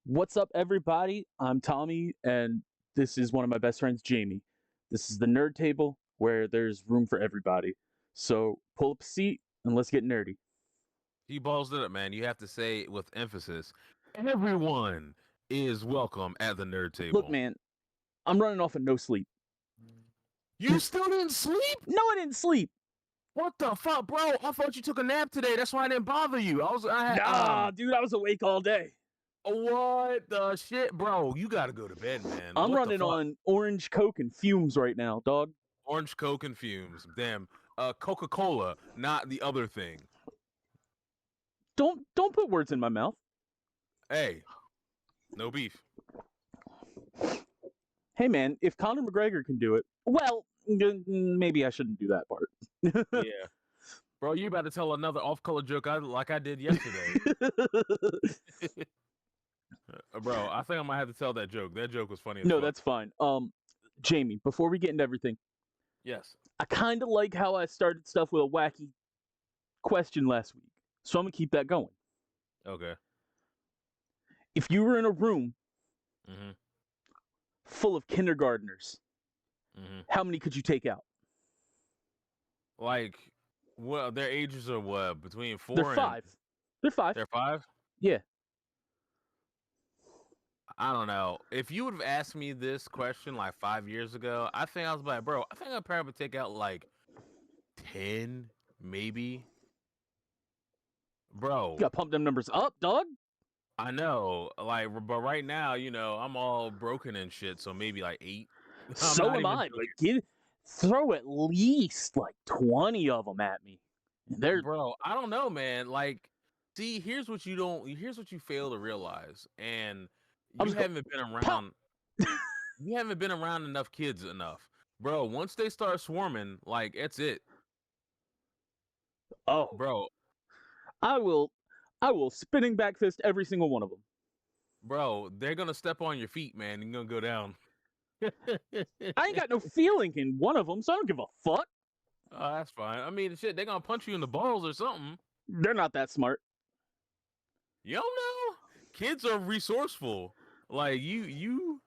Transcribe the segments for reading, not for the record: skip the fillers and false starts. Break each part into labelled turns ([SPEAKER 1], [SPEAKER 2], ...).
[SPEAKER 1] What's up, everybody? I'm Tommy, and this is one of my best friends, Jamie. This is the Nerd Table, where there's room for everybody. So pull up a seat and let's get nerdy.
[SPEAKER 2] He balls it up, man. You have to say it with emphasis. Everyone is welcome at the nerd
[SPEAKER 1] Look,
[SPEAKER 2] table.
[SPEAKER 1] man, I'm running off of no sleep.
[SPEAKER 2] You still didn't sleep?
[SPEAKER 1] No, I didn't sleep.
[SPEAKER 2] What the fuck, bro? I thought you took a nap today. That's why I didn't bother you.
[SPEAKER 1] Nah, dude, I was awake all day.
[SPEAKER 2] What the shit, bro? You gotta go to bed, man.
[SPEAKER 1] I'm
[SPEAKER 2] What the
[SPEAKER 1] running
[SPEAKER 2] fuck?
[SPEAKER 1] on orange Coke and fumes right now, dog.
[SPEAKER 2] Orange Coke and fumes. Damn. Coca-Cola, not the other thing.
[SPEAKER 1] Don't put words in my mouth.
[SPEAKER 2] Hey, no beef.
[SPEAKER 1] Hey, man, if Conor McGregor can do it, well, maybe I shouldn't do that part.
[SPEAKER 2] Yeah. Bro, you about to tell another off-color joke like I did yesterday. Bro, I think I might have to tell that joke. That joke was funny as
[SPEAKER 1] No,
[SPEAKER 2] fuck.
[SPEAKER 1] that's fine. Jamie, before we get into everything,
[SPEAKER 2] Yes.
[SPEAKER 1] I kind of like how I started stuff with a wacky question last week, so I'm gonna keep that going.
[SPEAKER 2] Okay.
[SPEAKER 1] If you were in a room
[SPEAKER 2] Mm-hmm.
[SPEAKER 1] full of kindergartners,
[SPEAKER 2] Mm-hmm.
[SPEAKER 1] how many could you take out?
[SPEAKER 2] Like, well, their ages are what? Between 4
[SPEAKER 1] They're
[SPEAKER 2] and...
[SPEAKER 1] five. They're five.
[SPEAKER 2] They're 5?
[SPEAKER 1] Yeah.
[SPEAKER 2] I don't know. If you would have asked me this question like 5 years ago, I think I was like, bro, I think I'd probably take out like 10, maybe. Bro,
[SPEAKER 1] You gotta pump them numbers up, dog.
[SPEAKER 2] I know. Like, but right now, I'm all broken and shit, so maybe like 8. I'm
[SPEAKER 1] So
[SPEAKER 2] not
[SPEAKER 1] am
[SPEAKER 2] even
[SPEAKER 1] I.
[SPEAKER 2] joking.
[SPEAKER 1] Like, throw at least like 20 of them at me. And they're
[SPEAKER 2] Bro, I don't know, man. Like, see, here's what you fail to realize, and
[SPEAKER 1] I'll
[SPEAKER 2] you
[SPEAKER 1] just go,
[SPEAKER 2] haven't been
[SPEAKER 1] pop.
[SPEAKER 2] around. You haven't been around enough kids enough, bro. Once they start swarming, like it's it,
[SPEAKER 1] Oh,
[SPEAKER 2] bro.
[SPEAKER 1] I will spinning back fist every single one of them.
[SPEAKER 2] Bro, they're gonna step on your feet, man. You're gonna go down.
[SPEAKER 1] I ain't got no feeling in one of them, so I don't give a fuck.
[SPEAKER 2] Oh, that's fine. I mean, shit, they're gonna punch you in the balls or something.
[SPEAKER 1] They're not that smart.
[SPEAKER 2] You don't know. Kids are resourceful. Like you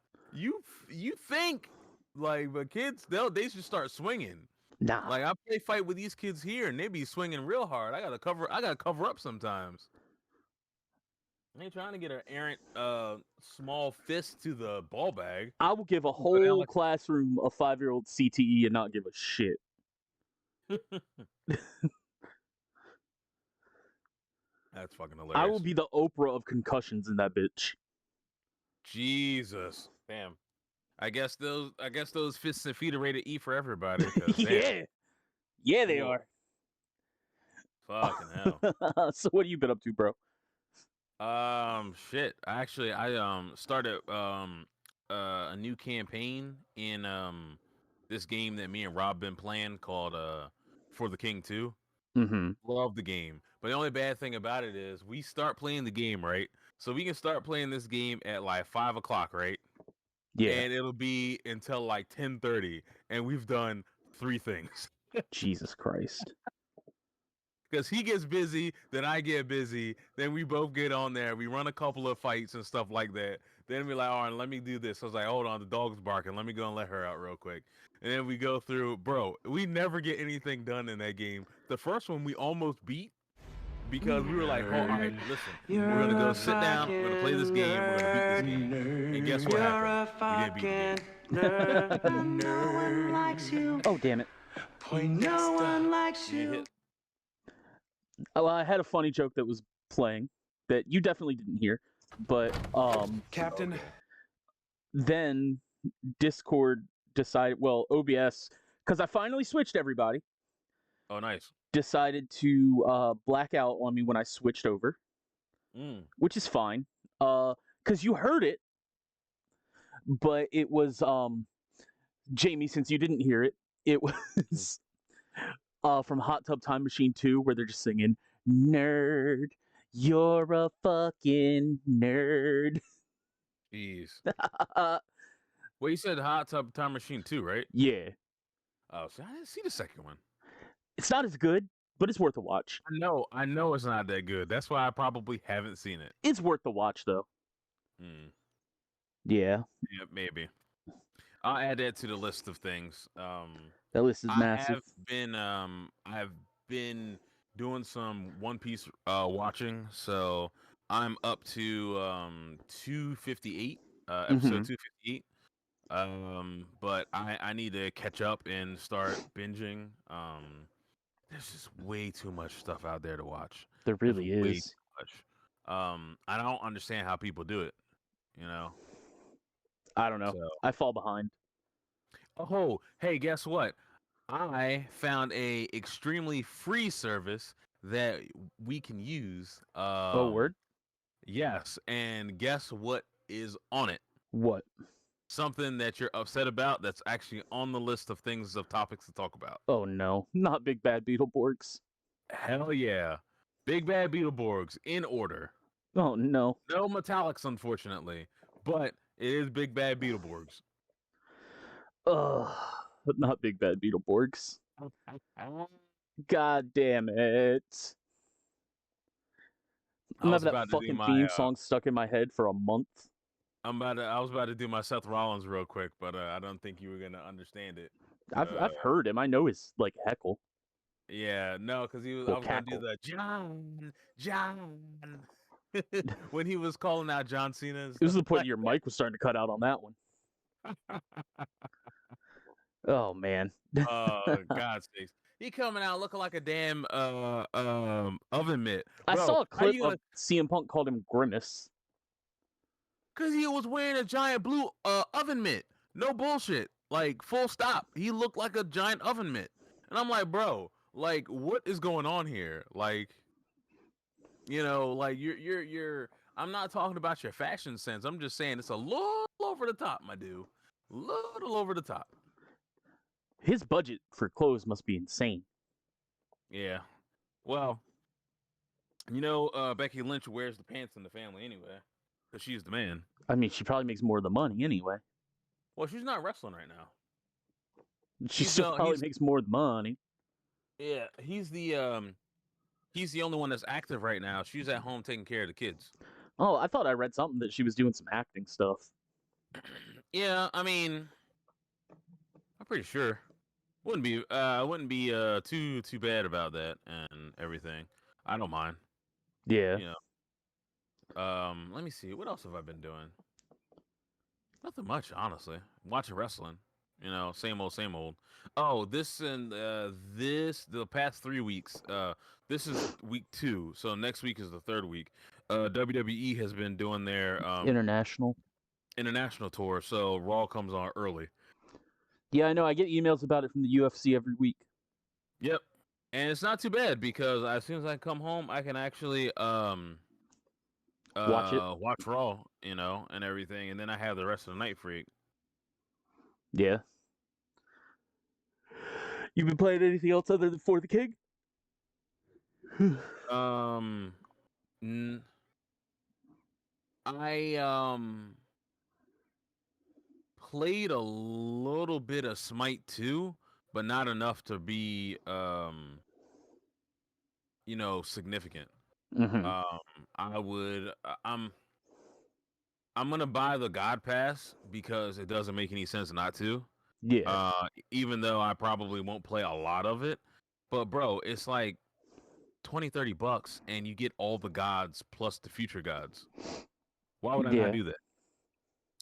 [SPEAKER 2] think like, but kids they should start swinging.
[SPEAKER 1] Nah.
[SPEAKER 2] Like I play fight with these kids here, and they be swinging real hard. I gotta cover up sometimes. They trying to get an errant small fist to the ball bag.
[SPEAKER 1] I will give a whole classroom of 5-year-old CTE and not give a shit.
[SPEAKER 2] That's fucking hilarious.
[SPEAKER 1] I will be the Oprah of concussions in that bitch.
[SPEAKER 2] Jesus, damn. I guess those fists and feet are rated E for everybody.
[SPEAKER 1] Yeah, yeah, they
[SPEAKER 2] Whoa.
[SPEAKER 1] are.
[SPEAKER 2] Fucking hell.
[SPEAKER 1] So what have you been up to, bro?
[SPEAKER 2] Shit. Actually, I started a new campaign in this game that me and Rob been playing called For the King 2.
[SPEAKER 1] Mm-hmm.
[SPEAKER 2] Love the game, but the only bad thing about it is we start playing the game, right? So we can start playing this game at like 5 o'clock, right?
[SPEAKER 1] Yeah.
[SPEAKER 2] And it'll be until like 10:30, and we've done 3 things.
[SPEAKER 1] Jesus Christ.
[SPEAKER 2] Because he gets busy, then I get busy, then we both get on there, we run a couple of fights and stuff like that. Then we're like, all right, let me do this. I was like, hold on, the dog's barking. Let me go and let her out real quick. And then we go through, bro, we never get anything done in that game. The first one we almost beat because we were like, oh, all right, listen, we're going to go sit down, we're going to play this game, we're going to beat this game. And guess what happened? We didn't beat the game.
[SPEAKER 3] No one likes you.
[SPEAKER 1] Oh, damn it.
[SPEAKER 3] No one likes you.
[SPEAKER 1] Oh, I had a funny joke that was playing that you definitely didn't hear, but
[SPEAKER 4] Captain.
[SPEAKER 1] Then Discord decided, well, OBS, because I finally switched everybody.
[SPEAKER 2] Oh, nice.
[SPEAKER 1] Decided to black out on me when I switched over, which is fine, because you heard it, but it was Jamie. Since you didn't hear it, it was from Hot Tub Time Machine 2, where they're just singing, "Nerd, you're a fucking nerd."
[SPEAKER 2] Jeez. Well, you said Hot Tub Time Machine 2, right?
[SPEAKER 1] Yeah.
[SPEAKER 2] Oh, so I didn't see the second one.
[SPEAKER 1] It's not as good, but it's worth a watch.
[SPEAKER 2] I know it's not that good. That's why I probably haven't seen it.
[SPEAKER 1] It's worth the watch, though.
[SPEAKER 2] Mm.
[SPEAKER 1] Yeah,
[SPEAKER 2] Yeah, maybe. I'll add that to the list of things.
[SPEAKER 1] that list is
[SPEAKER 2] I
[SPEAKER 1] massive.
[SPEAKER 2] have been I've been doing some One Piece watching, so I'm up to 258, episode
[SPEAKER 1] Hmm.
[SPEAKER 2] 258. But I need to catch up and start binging. There's just way too much stuff out there to watch.
[SPEAKER 1] There
[SPEAKER 2] There's
[SPEAKER 1] really
[SPEAKER 2] way
[SPEAKER 1] is.
[SPEAKER 2] too much. I don't understand how people do it, you know.
[SPEAKER 1] I don't know.
[SPEAKER 2] So,
[SPEAKER 1] I fall behind.
[SPEAKER 2] oh, hey, guess what? I found a extremely free service that we can use.
[SPEAKER 1] Oh, word?
[SPEAKER 2] Yes, and guess what is on it?
[SPEAKER 1] What?
[SPEAKER 2] Something that you're upset about that's actually on the list of things of topics to talk about.
[SPEAKER 1] Oh no, not Big Bad Beetleborgs.
[SPEAKER 2] Hell yeah. Big Bad Beetleborgs in order.
[SPEAKER 1] Oh no.
[SPEAKER 2] No metallics, unfortunately, but it is Big Bad Beetleborgs.
[SPEAKER 1] Ugh, not Big Bad Beetleborgs. God damn it. I'm
[SPEAKER 2] I was
[SPEAKER 1] having that
[SPEAKER 2] about to do
[SPEAKER 1] fucking
[SPEAKER 2] my
[SPEAKER 1] theme song stuck in my head for a month.
[SPEAKER 2] I was about to do my Seth Rollins real quick, but I don't think you were gonna understand it.
[SPEAKER 1] I've heard him. I know his like heckle.
[SPEAKER 2] Yeah, no, because he was. I
[SPEAKER 1] Well,
[SPEAKER 2] was gonna do
[SPEAKER 1] cackle.
[SPEAKER 2] the John, when he was calling out John Cena and
[SPEAKER 1] It was
[SPEAKER 2] stuff
[SPEAKER 1] the point
[SPEAKER 2] like
[SPEAKER 1] your mic was starting to cut out on that one.
[SPEAKER 2] that.
[SPEAKER 1] Oh man.
[SPEAKER 2] God sakes, he coming out looking like a damn oven mitt,
[SPEAKER 1] I
[SPEAKER 2] bro.
[SPEAKER 1] saw a
[SPEAKER 2] How
[SPEAKER 1] clip
[SPEAKER 2] you
[SPEAKER 1] of
[SPEAKER 2] gonna?
[SPEAKER 1] CM Punk called him Grimace.
[SPEAKER 2] Because he was wearing a giant blue oven mitt. No bullshit. Like full stop. He looked like a giant oven mitt, and I'm like, bro, like what is going on here? Like, like you're. I'm not talking about your fashion sense. I'm just saying it's a little over the top, my dude. Little over the top.
[SPEAKER 1] His budget for clothes must be insane.
[SPEAKER 2] Yeah. Well, Becky Lynch wears the pants in the family anyway, because she's the man.
[SPEAKER 1] I mean, she probably makes more of the money anyway.
[SPEAKER 2] Well, she's not wrestling right now.
[SPEAKER 1] She still probably makes more of the money.
[SPEAKER 2] Yeah, he's the only one that's active right now. She's at home taking care of the kids.
[SPEAKER 1] Oh, I thought I read something that she was doing some acting stuff.
[SPEAKER 2] Yeah, I mean, I'm pretty sure. Wouldn't be too bad about that and everything. I don't mind.
[SPEAKER 1] Yeah.
[SPEAKER 2] You let me see. What else have I been doing? Nothing much, honestly. Watching wrestling. Same old, same old. Oh, the past 3 weeks. This is week 2, so next week is the third week. WWE has been doing their
[SPEAKER 1] International
[SPEAKER 2] tour, so Raw comes on early.
[SPEAKER 1] Yeah, I know. I get emails about it from the UFC every week.
[SPEAKER 2] Yep, and it's not too bad because as soon as I come home, I can actually
[SPEAKER 1] Watch it.
[SPEAKER 2] watch Raw, and everything, and then I have the rest of the night free.
[SPEAKER 1] Yeah. You been playing anything else other than For the King?
[SPEAKER 2] I played a little bit of Smite 2, but not enough to be significant.
[SPEAKER 1] Mm-hmm.
[SPEAKER 2] I'm gonna buy the God Pass because it doesn't make any sense not to.
[SPEAKER 1] Yeah.
[SPEAKER 2] Even though I probably won't play a lot of it. But bro, it's like $20-$30 and you get all the gods plus the future gods. Why would I not do that?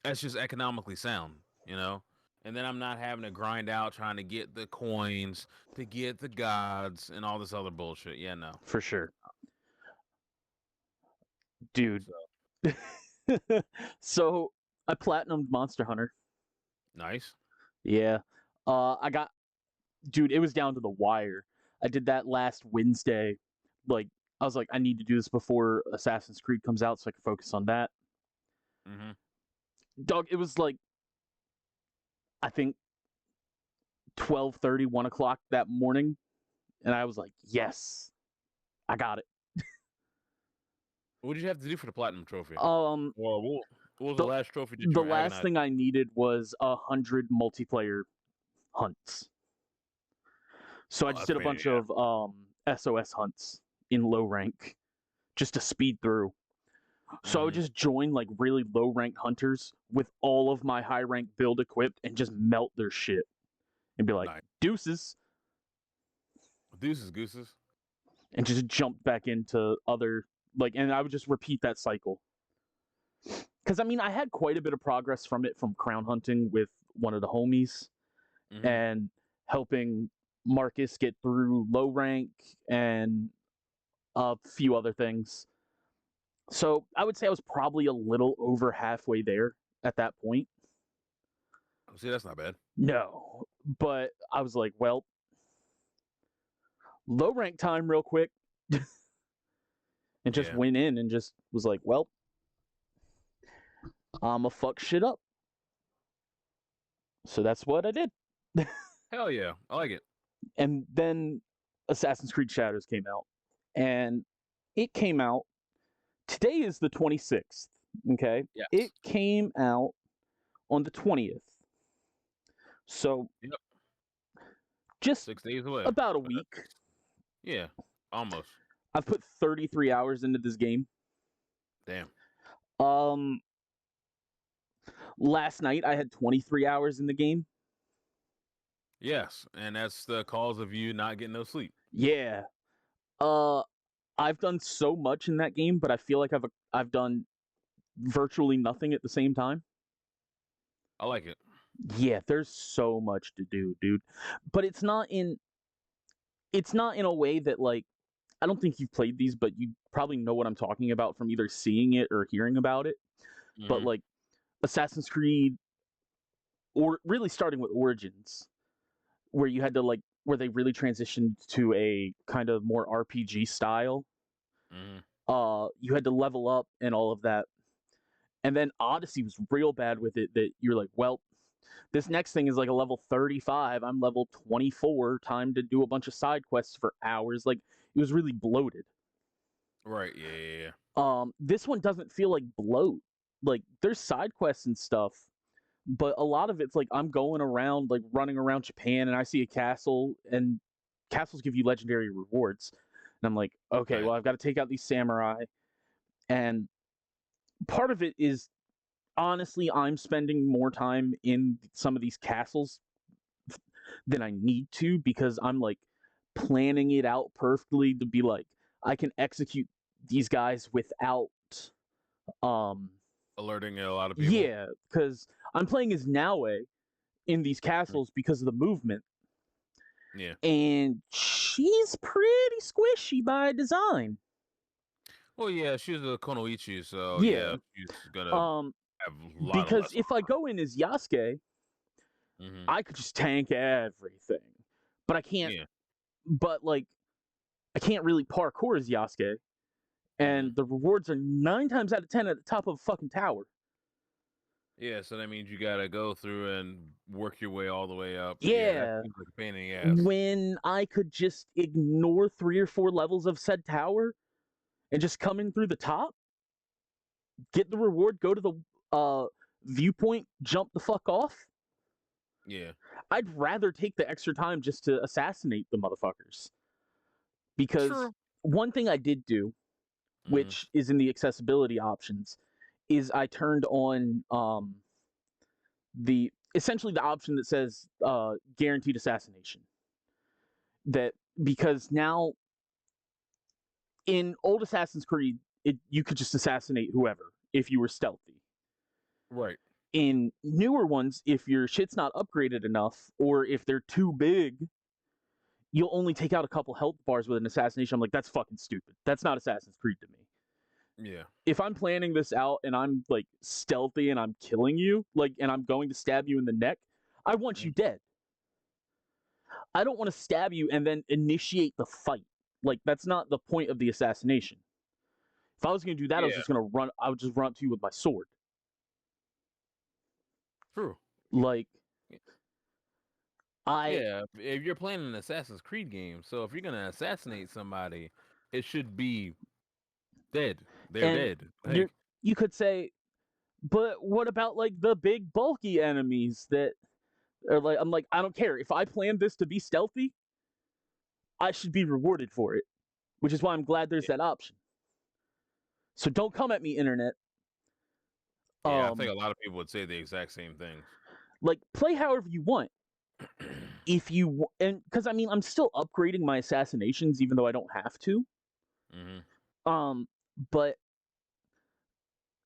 [SPEAKER 2] That's just economically sound, And then I'm not having to grind out trying to get the coins, to get the gods, and all this other bullshit. Yeah, no.
[SPEAKER 1] For sure. Dude. So I platinumed Monster Hunter.
[SPEAKER 2] Nice.
[SPEAKER 1] Yeah. Dude, it was down to the wire. I did that last Wednesday. Like, I was like, I need to do this before Assassin's Creed comes out so I can focus on that.
[SPEAKER 2] Mm-hmm.
[SPEAKER 1] Dog, it was like, I think 12:30, 1 o'clock that morning. And I was like, yes, I got it.
[SPEAKER 2] What did you have to do for the platinum trophy?
[SPEAKER 1] What
[SPEAKER 2] was the last trophy that you
[SPEAKER 1] the
[SPEAKER 2] were
[SPEAKER 1] last
[SPEAKER 2] agonizing?
[SPEAKER 1] thing I needed was 100 multiplayer hunts. So I just did a bunch of SOS hunts in low rank just to speed through. So I would just join like really low ranked hunters with all of my high rank build equipped and just melt their shit and be like,
[SPEAKER 2] Nice.
[SPEAKER 1] deuces,
[SPEAKER 2] Deuces, gooses.
[SPEAKER 1] and just jump back into other like, and I would just repeat that cycle. Because I mean, I had quite a bit of progress from it from crown hunting with one of the homies and helping Marcus get through low rank and a few other things. So I would say I was probably a little over halfway there at that point.
[SPEAKER 2] See, that's not bad.
[SPEAKER 1] No, but I was like, well, low rank time real quick. And just went in and just was like, well, I'ma fuck shit up. So that's what I did.
[SPEAKER 2] Hell yeah, I like it.
[SPEAKER 1] And then Assassin's Creed Shadows came out. And it came out, today is the 26th, okay?
[SPEAKER 2] Yes.
[SPEAKER 1] It came out on the 20th. So, just
[SPEAKER 2] 6 days away.
[SPEAKER 1] about a week.
[SPEAKER 2] Yeah, almost.
[SPEAKER 1] I've put 33 hours into this game.
[SPEAKER 2] Damn.
[SPEAKER 1] Last night I had 23 hours in the game.
[SPEAKER 2] Yes, and that's the cause of you not getting no sleep.
[SPEAKER 1] Yeah. I've done so much in that game, but I feel like I've done virtually nothing at the same time.
[SPEAKER 2] I like it.
[SPEAKER 1] Yeah, there's so much to do, dude. But it's not in a way that like I don't think you've played these, but you probably know what I'm talking about from either seeing it or hearing about it. But like Assassin's Creed, or really starting with Origins, where you had to like where they really transitioned to a kind of more RPG style. You had to level up and all of that. And then Odyssey was real bad with it, that you're like, well, this next thing is like a level 35. I'm level 24. Time to do a bunch of side quests for hours. Like, it was really bloated.
[SPEAKER 2] Right, yeah.
[SPEAKER 1] This one doesn't feel like bloat. Like, there's side quests and stuff, but a lot of it's like I'm going around, like running around Japan, and I see a castle, and castles give you legendary rewards. And I'm like, okay, well, I've got to take out these samurai. And part of it is, honestly, I'm spending more time in some of these castles than I need to, because I'm like planning it out perfectly to be like, I can execute these guys without
[SPEAKER 2] alerting a lot of people.
[SPEAKER 1] Yeah, because I'm playing as Naue in these castles because of the movement.
[SPEAKER 2] Yeah.
[SPEAKER 1] And she's pretty squishy by design.
[SPEAKER 2] Well, yeah, she's a Konoichi, so
[SPEAKER 1] Yeah.
[SPEAKER 2] she's gonna have a lot
[SPEAKER 1] because
[SPEAKER 2] of
[SPEAKER 1] if I go in as Yasuke, I could just tank everything. But I can't.
[SPEAKER 2] Yeah.
[SPEAKER 1] But like, I can't really parkour as Yasuke, and the rewards are 9 times out of 10 at the top of a fucking tower.
[SPEAKER 2] Yeah, so that means you gotta go through and work your way all the way up.
[SPEAKER 1] Yeah.
[SPEAKER 2] That seems like a pain in the ass.
[SPEAKER 1] When I could just ignore 3 or 4 levels of said tower and just come in through the top, get the reward, go to the viewpoint, jump the fuck off.
[SPEAKER 2] Yeah.
[SPEAKER 1] I'd rather take the extra time just to assassinate the motherfuckers. Because one thing I did do, which is in the accessibility options, is I turned on essentially the option that says guaranteed assassination. That because now in old Assassin's Creed, you could just assassinate whoever if you were stealthy.
[SPEAKER 2] Right.
[SPEAKER 1] In newer ones, if your shit's not upgraded enough, or if they're too big, you'll only take out a couple health bars with an assassination. I'm like, that's fucking stupid. That's not Assassin's Creed to me.
[SPEAKER 2] Yeah.
[SPEAKER 1] If I'm planning this out and I'm like stealthy and I'm killing you, like, and I'm going to stab you in the neck, I want you dead. I don't want to stab you and then initiate the fight. Like, that's not the point of the assassination. If I was going to do that, I was just going to run. I would just run up to you with my sword.
[SPEAKER 2] True.
[SPEAKER 1] Like,
[SPEAKER 2] if you're playing an Assassin's Creed game, so if you're gonna assassinate somebody, it should be dead. They're dead. Like,
[SPEAKER 1] you could say, but what about like the big bulky enemies that are like? I'm like, I don't care. If I planned this to be stealthy, I should be rewarded for it. Which is why I'm glad there's that option. So don't come at me, internet.
[SPEAKER 2] Yeah, I think a lot of people would say the exact same things.
[SPEAKER 1] Like, play however you want. If you and because I mean, I'm still upgrading my assassinations, even though I don't have to. But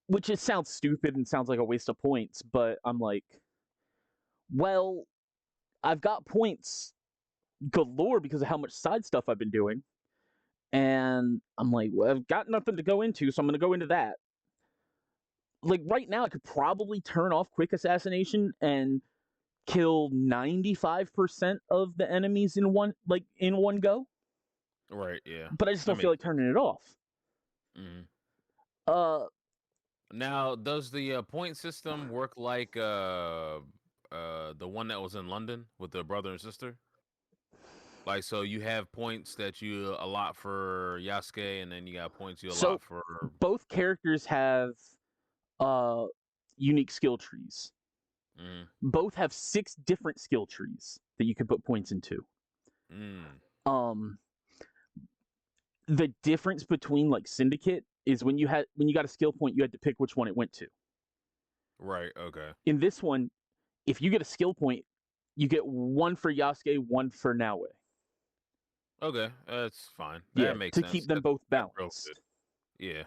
[SPEAKER 1] which it sounds stupid and sounds like a waste of points, but I'm like, well, I've got points galore because of how much side stuff I've been doing. And I'm like, well, I've got nothing to go into, so I'm going to go into that. Like, right now, I could probably turn off quick assassination and kill 95% of the enemies in one go.
[SPEAKER 2] Right, yeah.
[SPEAKER 1] But I just don't feel like turning it off.
[SPEAKER 2] Now, does the point system work like the one that was in London with the brother and sister? Like, so you have points that you allot for Yasuke, and then you got points you allot for...
[SPEAKER 1] both characters have unique skill trees. Both have 6 different skill trees that you can put points into. The difference between like Syndicate is when you got a skill point, you had to pick which one it went to.
[SPEAKER 2] Right, okay.
[SPEAKER 1] In this one, if you get a skill point, you get 1 for Yasuke, 1 for Naoe.
[SPEAKER 2] Okay, that's fine.
[SPEAKER 1] Yeah,
[SPEAKER 2] that makes
[SPEAKER 1] to
[SPEAKER 2] sense.
[SPEAKER 1] keep them both balanced.
[SPEAKER 2] Yeah.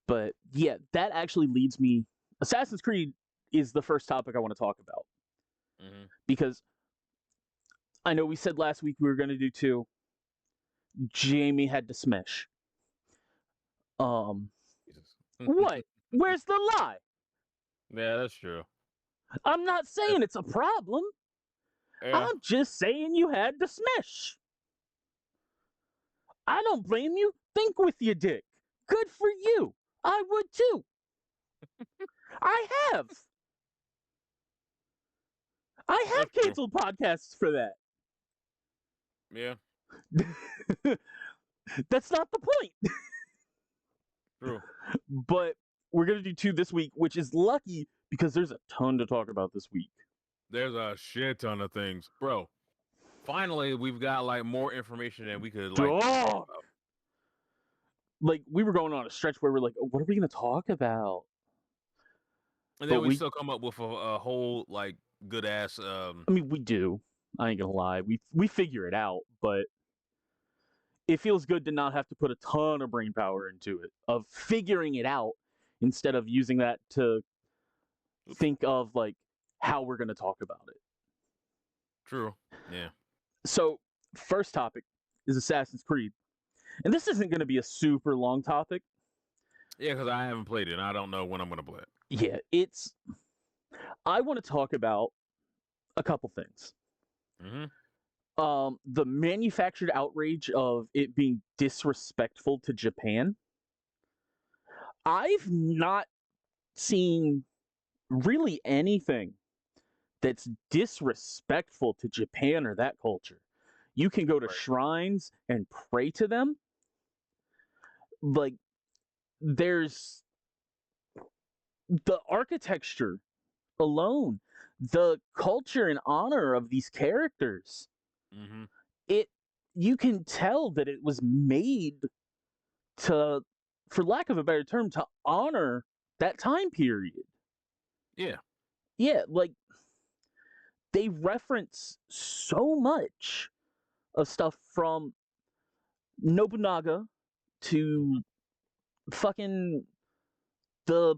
[SPEAKER 1] But yeah, that actually leads me. Assassin's Creed is the first topic I want to talk about. Because I know we said last week we were going to do 2. Jamie had to smash. What? Where's the lie?
[SPEAKER 2] Yeah, that's true.
[SPEAKER 1] I'm not saying it's a problem.
[SPEAKER 2] Yeah.
[SPEAKER 1] I'm just saying you had to smash. I don't blame you. Think with your dick. Good for you. I would too. I have. I have canceled podcasts for that.
[SPEAKER 2] Yeah.
[SPEAKER 1] That's not the point.
[SPEAKER 2] True.
[SPEAKER 1] But we're going to do 2 this week, which is lucky because there's a ton to talk about this week.
[SPEAKER 2] There's a shit ton of things. Bro, finally, we've got like more information than we could like talk about.
[SPEAKER 1] Like, we were going on a stretch where we're like, oh, what are we going to talk about?
[SPEAKER 2] And then we still come up with a whole like good ass
[SPEAKER 1] I mean, we do. I ain't gonna lie. We figure it out, but it feels good to not have to put a ton of brain power into it, of figuring it out instead of using that to think of like how we're gonna talk about it.
[SPEAKER 2] True. Yeah.
[SPEAKER 1] So, first topic is Assassin's Creed. And this isn't gonna be a super long topic.
[SPEAKER 2] Yeah, because I haven't played it and I don't know when I'm gonna play it.
[SPEAKER 1] Yeah, I want to talk about a couple things. The manufactured outrage of it being disrespectful to Japan. I've not seen really anything that's disrespectful to Japan or that culture. You can go to shrines and pray to them. Like, there's the architecture alone, the culture and honor of these characters. You can tell that it was made to, for lack of a better term, to honor that time period. Yeah, like, they reference so much of stuff from Nobunaga to fucking the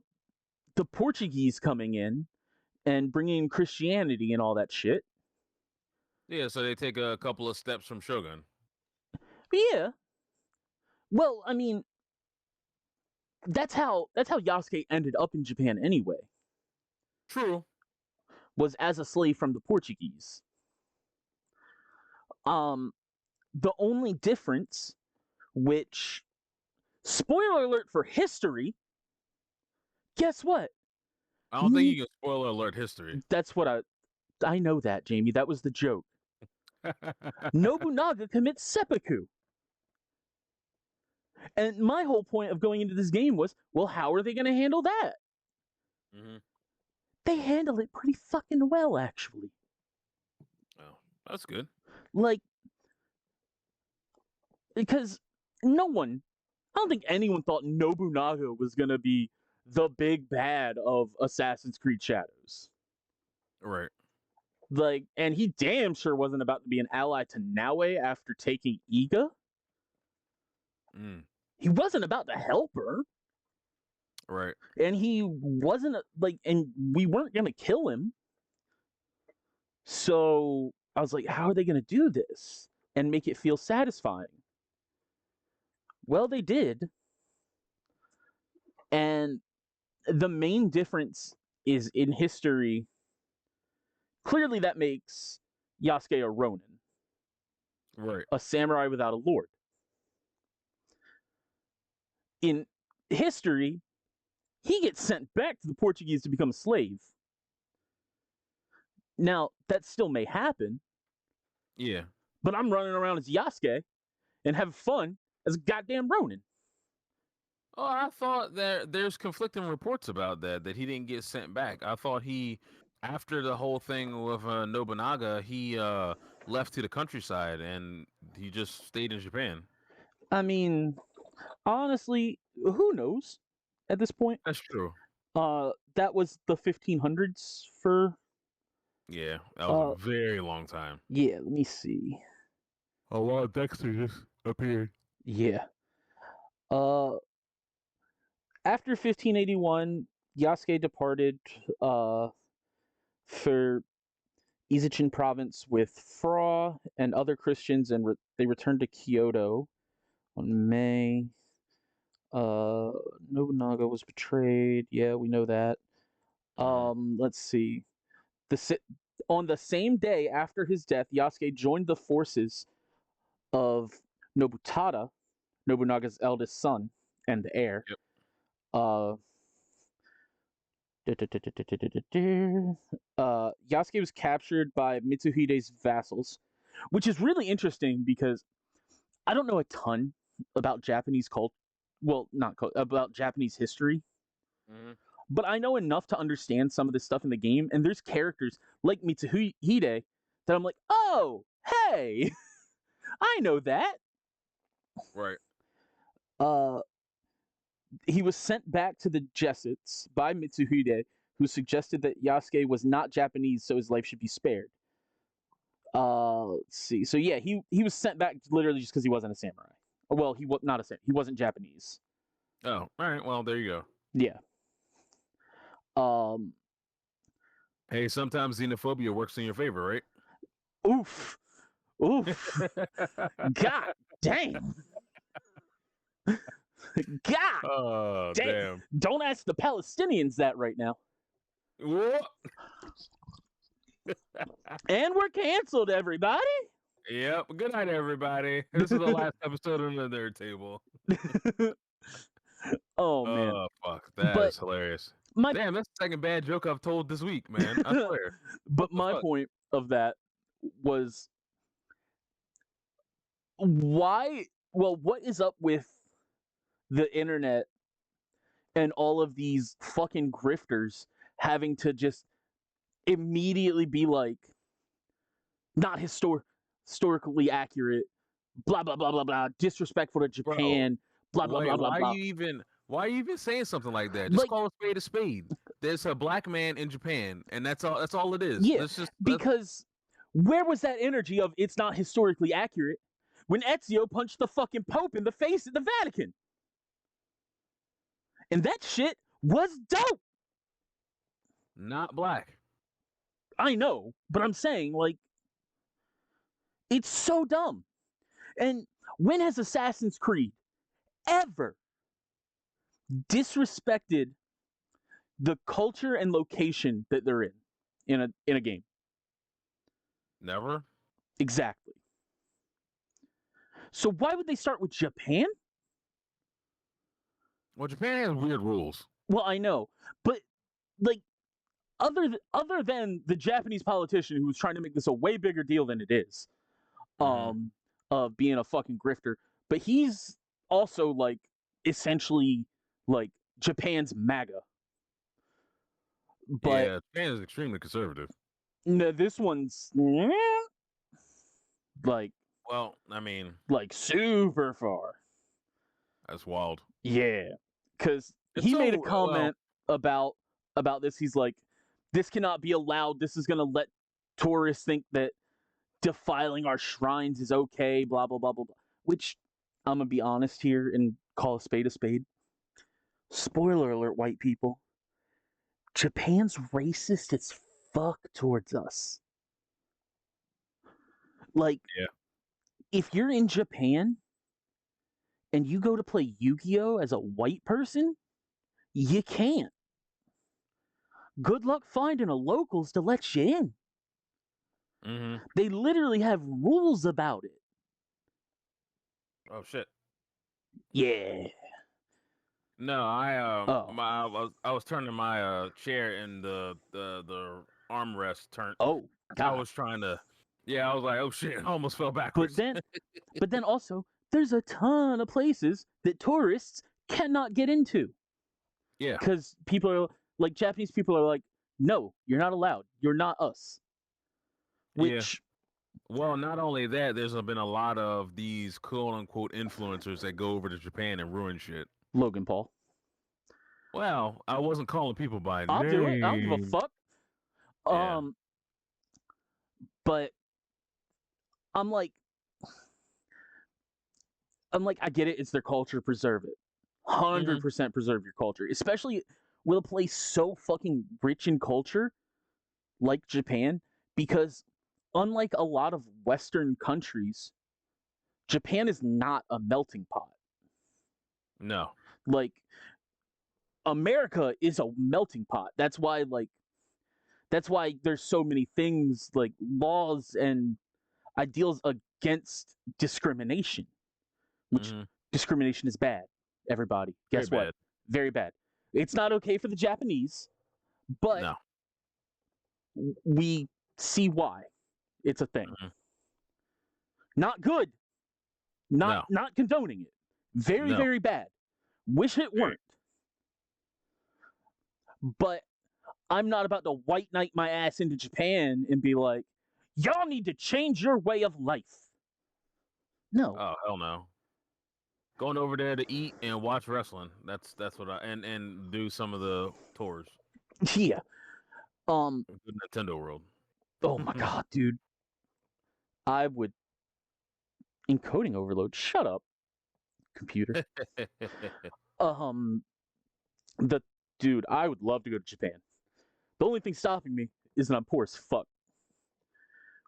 [SPEAKER 1] Portuguese coming in and bringing Christianity and all that shit.
[SPEAKER 2] Yeah, so they take a couple of steps from Shogun.
[SPEAKER 1] Yeah. Well, I mean, that's how Yasuke ended up in Japan anyway.
[SPEAKER 2] True.
[SPEAKER 1] Was as a slave from the Portuguese. The only difference, which, spoiler alert for history, guess what?
[SPEAKER 2] I don't think you can spoiler alert history.
[SPEAKER 1] That's what I know that, Jamie. That was the joke. Nobunaga commits seppuku. And my whole point of going into this game was, well, how are they going to handle that? They handle it pretty fucking well, actually.
[SPEAKER 2] Oh, that's good.
[SPEAKER 1] Like, because I don't think anyone thought Nobunaga was gonna be the big bad of Assassin's Creed Shadows.
[SPEAKER 2] Right.
[SPEAKER 1] Like, and he damn sure wasn't about to be an ally to Naue after taking Iga. He wasn't about to help her.
[SPEAKER 2] Right.
[SPEAKER 1] And he wasn't and we weren't gonna kill him. So I was like, how are they gonna do this and make it feel satisfying? Well, they did. And the main difference is in history. Clearly, that makes Yasuke a Ronin.
[SPEAKER 2] Right.
[SPEAKER 1] A samurai without a lord. In history, he gets sent back to the Portuguese to become a slave. Now, that still may happen.
[SPEAKER 2] Yeah.
[SPEAKER 1] But I'm running around as Yasuke and having fun as a goddamn Ronin.
[SPEAKER 2] Oh, I thought there's conflicting reports about that he didn't get sent back. I thought after the whole thing with Nobunaga, he left to the countryside and he just stayed in Japan.
[SPEAKER 1] I mean, honestly, who knows at this point?
[SPEAKER 2] That's true.
[SPEAKER 1] That was the 1500s for...
[SPEAKER 2] Yeah, that was a very long time.
[SPEAKER 1] Yeah, let me see.
[SPEAKER 2] A lot of Dexter just appeared.
[SPEAKER 1] Yeah. After 1581, Yasuke departed for Izuchin province with Fra and other Christians, and they returned to Kyoto on May. Nobunaga was betrayed. Yeah, we know that. Let's see. On the same day after his death, Yasuke joined the forces of Nobutada, Nobunaga's eldest son and the heir.
[SPEAKER 2] Yep.
[SPEAKER 1] Yasuke was captured by Mitsuhide's vassals, which is really interesting because I don't know a ton about Japanese culture. Well, not about Japanese history. But I know enough to understand some of this stuff in the game, and there's characters like Mitsuhide that I'm like, oh, hey, I know that.
[SPEAKER 2] Right.
[SPEAKER 1] He was sent back to the Jesuits by Mitsuhide, who suggested that Yasuke was not Japanese, so his life should be spared. Let's see. So yeah, he was sent back literally just because he wasn't a samurai. Well, he was not a samurai. He wasn't Japanese.
[SPEAKER 2] Oh, all right. Well, there you go.
[SPEAKER 1] Yeah.
[SPEAKER 2] Hey, sometimes xenophobia works in your favor, right?
[SPEAKER 1] Oof. God damn. God.
[SPEAKER 2] Oh, damn.
[SPEAKER 1] Don't ask the Palestinians that right now.
[SPEAKER 2] What?
[SPEAKER 1] And we're canceled, everybody.
[SPEAKER 2] Yep. Good night, everybody. This is the last episode of the Nerd Table.
[SPEAKER 1] Oh man.
[SPEAKER 2] Oh fuck, that's hilarious. Damn, that's the second bad joke I've told this week, man. I swear.
[SPEAKER 1] But my point of that was what is up with the internet and all of these fucking grifters having to just immediately be like, not historically accurate, blah blah blah blah blah, disrespectful to Japan, blah blah blah blah
[SPEAKER 2] why
[SPEAKER 1] blah.
[SPEAKER 2] Why are you even saying something like that? Just call a spade a spade. There's a black man in Japan, and that's all. That's all it is.
[SPEAKER 1] Yeah, because where was that energy of it's not historically accurate when Ezio punched the fucking Pope in the face at the Vatican? And that shit was dope.
[SPEAKER 2] Not black.
[SPEAKER 1] I know, but I'm saying, like, it's so dumb. And when has Assassin's Creed ever disrespected the culture and location that they're in a game?
[SPEAKER 2] Never.
[SPEAKER 1] Exactly. So why would they start with Japan?
[SPEAKER 2] Well, Japan has weird rules.
[SPEAKER 1] Well, I know, but like other than the Japanese politician who was trying to make this a way bigger deal than it is, of being a fucking grifter, but he's also like essentially like Japan's MAGA. But
[SPEAKER 2] yeah, Japan is extremely conservative.
[SPEAKER 1] No, this one's like,
[SPEAKER 2] well, I mean,
[SPEAKER 1] like super far.
[SPEAKER 2] That's wild.
[SPEAKER 1] Yeah, because
[SPEAKER 2] It's
[SPEAKER 1] he made a
[SPEAKER 2] so
[SPEAKER 1] comment about this. He's like, "This cannot be allowed. This is gonna let tourists think that defiling our shrines is okay." Blah blah blah blah blah. Which I'm gonna be honest here and call a spade a spade. Spoiler alert, white people. Japan's racist as fuck towards us. Like,
[SPEAKER 2] Yeah.
[SPEAKER 1] if you're in Japan and you go to play Yu-Gi-Oh as a white person, you can't. Good luck finding a locals to let you in.
[SPEAKER 2] Mm-hmm.
[SPEAKER 1] They literally have rules about it.
[SPEAKER 2] Oh shit.
[SPEAKER 1] Yeah.
[SPEAKER 2] No, I was turning my chair and the armrest turned.
[SPEAKER 1] Oh,
[SPEAKER 2] I
[SPEAKER 1] God.
[SPEAKER 2] was trying to. Yeah, I was like, oh shit, I almost fell backwards.
[SPEAKER 1] But then also, there's a ton of places that tourists cannot get into.
[SPEAKER 2] Yeah.
[SPEAKER 1] Because people are like, Japanese people are like, no, you're not allowed. You're not us. Which,
[SPEAKER 2] Well, not only that, there's been a lot of these quote unquote influencers that go over to Japan and ruin shit.
[SPEAKER 1] Logan Paul.
[SPEAKER 2] Well, I wasn't calling people by
[SPEAKER 1] I'll
[SPEAKER 2] name.
[SPEAKER 1] do it. I don't give a fuck.
[SPEAKER 2] Yeah.
[SPEAKER 1] But I'm like, I get it. It's their culture. Preserve it. 100% preserve your culture, especially with a place so fucking rich in culture like Japan, because unlike a lot of Western countries, Japan is not a melting pot.
[SPEAKER 2] No.
[SPEAKER 1] Like, America is a melting pot. That's why there's so many things like laws and ideals against discrimination, which discrimination is bad. Everybody, guess
[SPEAKER 2] Very
[SPEAKER 1] what?
[SPEAKER 2] bad.
[SPEAKER 1] Very bad. It's not okay for the Japanese, but
[SPEAKER 2] No.
[SPEAKER 1] we see why it's a thing. Not good. Not condoning it. Very, very bad. Wish it weren't. But I'm not about to white knight my ass into Japan and be like, y'all need to change your way of life. No.
[SPEAKER 2] Oh hell no. Going over there to eat and watch wrestling. That's what I and do some of the tours.
[SPEAKER 1] Yeah.
[SPEAKER 2] Good Nintendo World.
[SPEAKER 1] Oh my god, dude. I would encoding overload. Shut up, computer. Dude, I would love to go to Japan. The only thing stopping me is that I'm poor as fuck.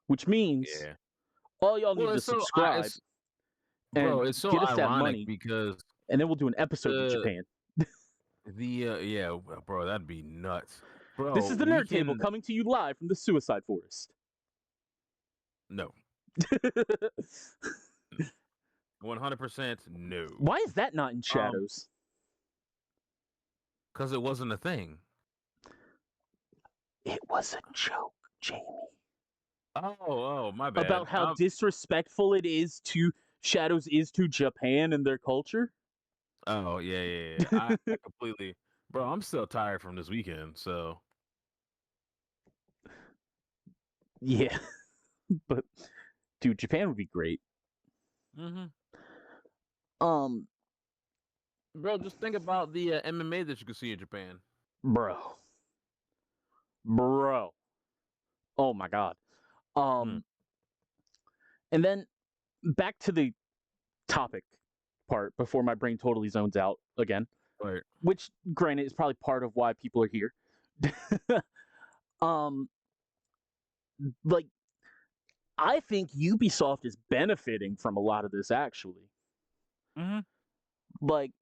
[SPEAKER 1] Which means all y'all need to subscribe and
[SPEAKER 2] it's so
[SPEAKER 1] get us that
[SPEAKER 2] ironic
[SPEAKER 1] money,
[SPEAKER 2] because
[SPEAKER 1] and then we'll do an episode in Japan.
[SPEAKER 2] bro, that'd be nuts. Bro,
[SPEAKER 1] This is the Nerd Table coming to you live from the Suicide Forest.
[SPEAKER 2] No. 100% no.
[SPEAKER 1] Why is that not in shadows?
[SPEAKER 2] Because it wasn't a thing.
[SPEAKER 1] It was a joke, Jamie.
[SPEAKER 2] Oh, my bad.
[SPEAKER 1] About how disrespectful it is to Shadows is to Japan and their culture?
[SPEAKER 2] Oh, yeah. I completely... Bro, I'm still tired from this weekend, so...
[SPEAKER 1] Yeah. But, dude, Japan would be great.
[SPEAKER 2] Bro, just think about the MMA that you can see in Japan.
[SPEAKER 1] Bro. Oh my god. And then back to the topic part before my brain totally zones out again.
[SPEAKER 2] Right.
[SPEAKER 1] Which, granted, is probably part of why people are here. Like, I think Ubisoft is benefiting from a lot of this, actually. Like,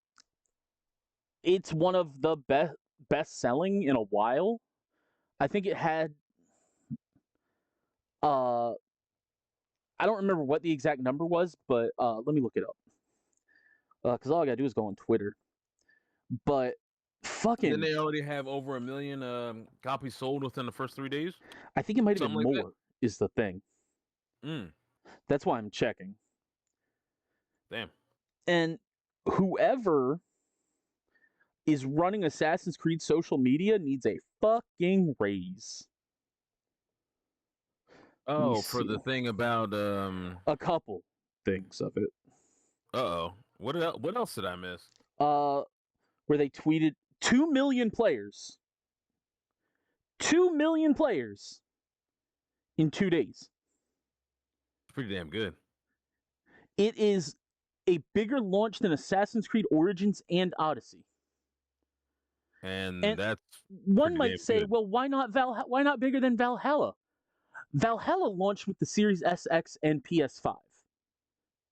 [SPEAKER 1] it's one of the best selling in a while. I think it had I don't remember what the exact number was, but let me look it up. Because all I gotta do is go on Twitter. But fucking...
[SPEAKER 2] Didn't they already have over 1 million copies sold within the first 3 days?
[SPEAKER 1] I think it might have been
[SPEAKER 2] like
[SPEAKER 1] more, is the thing. That's why I'm checking.
[SPEAKER 2] Damn.
[SPEAKER 1] And whoever is running Assassin's Creed social media needs a fucking raise.
[SPEAKER 2] Oh, for the thing about
[SPEAKER 1] a couple things of it.
[SPEAKER 2] Uh-oh. What else did I miss?
[SPEAKER 1] Where they tweeted 2 million players. 2 million players in 2 days.
[SPEAKER 2] It's pretty damn good.
[SPEAKER 1] It is a bigger launch than Assassin's Creed Origins and Odyssey.
[SPEAKER 2] And that's
[SPEAKER 1] one might say,
[SPEAKER 2] good.
[SPEAKER 1] well, why not bigger than Valhalla? Valhalla launched with the Series SX and PS5.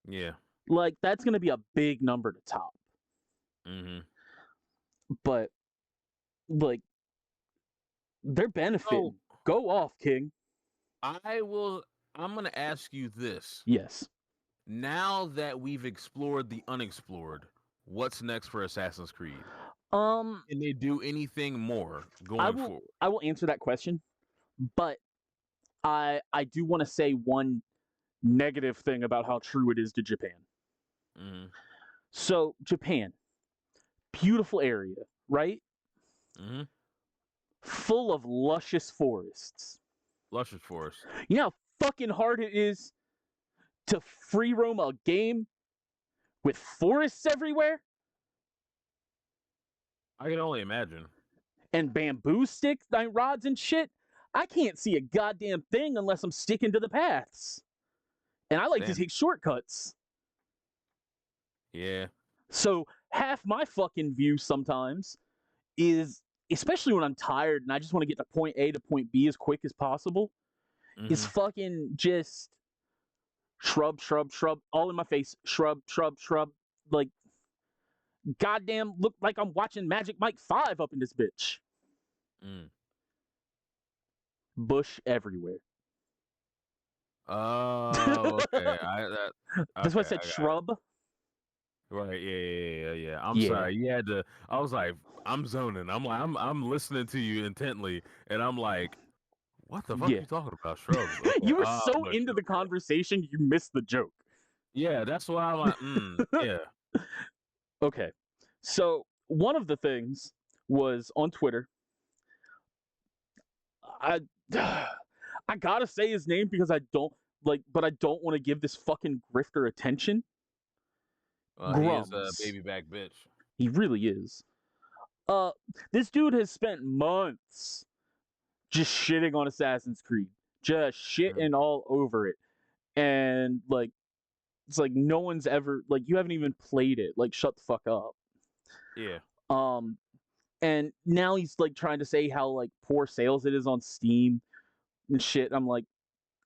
[SPEAKER 2] Yeah.
[SPEAKER 1] Like, that's going to be a big number to top.
[SPEAKER 2] Mm-hmm.
[SPEAKER 1] But, like, they're benefiting. Go off, King.
[SPEAKER 2] I'm going to ask you this.
[SPEAKER 1] Yes.
[SPEAKER 2] Now that we've explored the unexplored, what's next for Assassin's Creed? Can they do anything more going forward?
[SPEAKER 1] I will answer that question, but I do want to say one negative thing about how true it is to Japan.
[SPEAKER 2] Mm-hmm.
[SPEAKER 1] So, Japan, beautiful area, right?
[SPEAKER 2] Mm-hmm.
[SPEAKER 1] Full of luscious forests.
[SPEAKER 2] Luscious forest.
[SPEAKER 1] You know how fucking hard it is to free roam a game with forests everywhere?
[SPEAKER 2] I can only imagine.
[SPEAKER 1] And bamboo stick rods and shit? I can't see a goddamn thing unless I'm sticking to the paths. And I like to take shortcuts.
[SPEAKER 2] Yeah.
[SPEAKER 1] So half my fucking view sometimes is, especially when I'm tired and I just want to get to point A to point B as quick as possible, is fucking just shrub, all in my face, shrub. Like, goddamn, look like I'm watching Magic Mike 5 up in this bitch. Bush everywhere.
[SPEAKER 2] Oh, okay.
[SPEAKER 1] That's why I said shrub.
[SPEAKER 2] Right, yeah. I'm sorry. You had to. I was like, I'm zoning. I'm listening to you intently, and I'm like, what the fuck are you talking about? Shrubs. Okay.
[SPEAKER 1] You were so into the conversation, you missed the joke.
[SPEAKER 2] Yeah, that's why I'm like, yeah.
[SPEAKER 1] Okay, so one of the things was on Twitter. I gotta say his name because I don't want to give this fucking grifter attention.
[SPEAKER 2] He is a baby back bitch.
[SPEAKER 1] He really is. This dude has spent months just shitting on Assassin's Creed, just shitting all over it, and like, it's like no one's ever, like, you haven't even played it. Like, shut the fuck up.
[SPEAKER 2] Yeah.
[SPEAKER 1] And now he's like trying to say how like poor sales it is on Steam and shit. I'm like,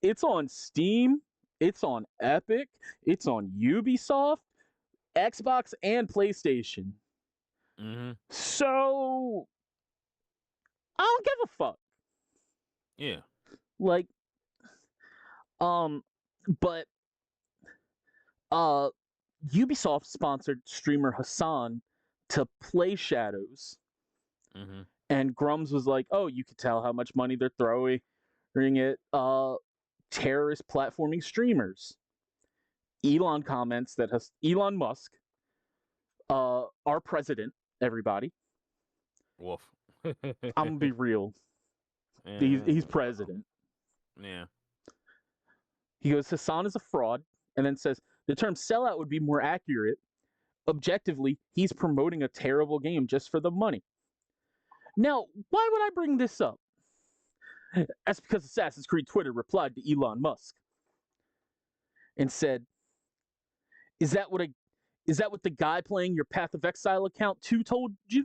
[SPEAKER 1] it's on Steam, it's on Epic, it's on Ubisoft, Xbox, and PlayStation. So I don't give a fuck.
[SPEAKER 2] Yeah.
[SPEAKER 1] Like, but Ubisoft sponsored streamer Hassan to play Shadows. And Grums was like, oh, you could tell how much money they're throwing at terrorist platforming streamers. Elon comments that Elon Musk, our president, everybody.
[SPEAKER 2] Wolf.
[SPEAKER 1] I'm gonna be real. He's president.
[SPEAKER 2] Yeah.
[SPEAKER 1] He goes, Hassan is a fraud, and then says the term sellout would be more accurate. Objectively, he's promoting a terrible game just for the money. Now, why would I bring this up? That's because Assassin's Creed Twitter replied to Elon Musk and said, Is that what the guy playing your Path of Exile account 2 told you?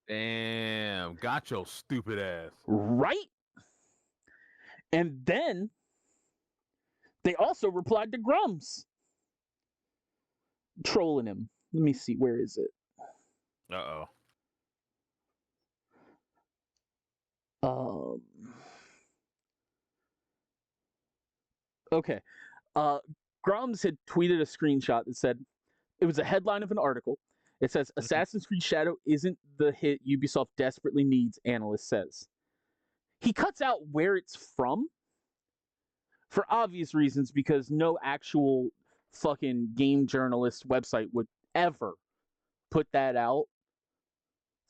[SPEAKER 2] Damn, got your stupid ass.
[SPEAKER 1] Right? And then they also replied to Grums, trolling him. Let me see, where is it?
[SPEAKER 2] Uh-oh.
[SPEAKER 1] Okay. Grums had tweeted a screenshot that said, it was a headline of an article. It says, Assassin's Creed Shadow isn't the hit Ubisoft desperately needs, analyst says. He cuts out where it's from for obvious reasons, because no actual fucking game journalist website would ever put that out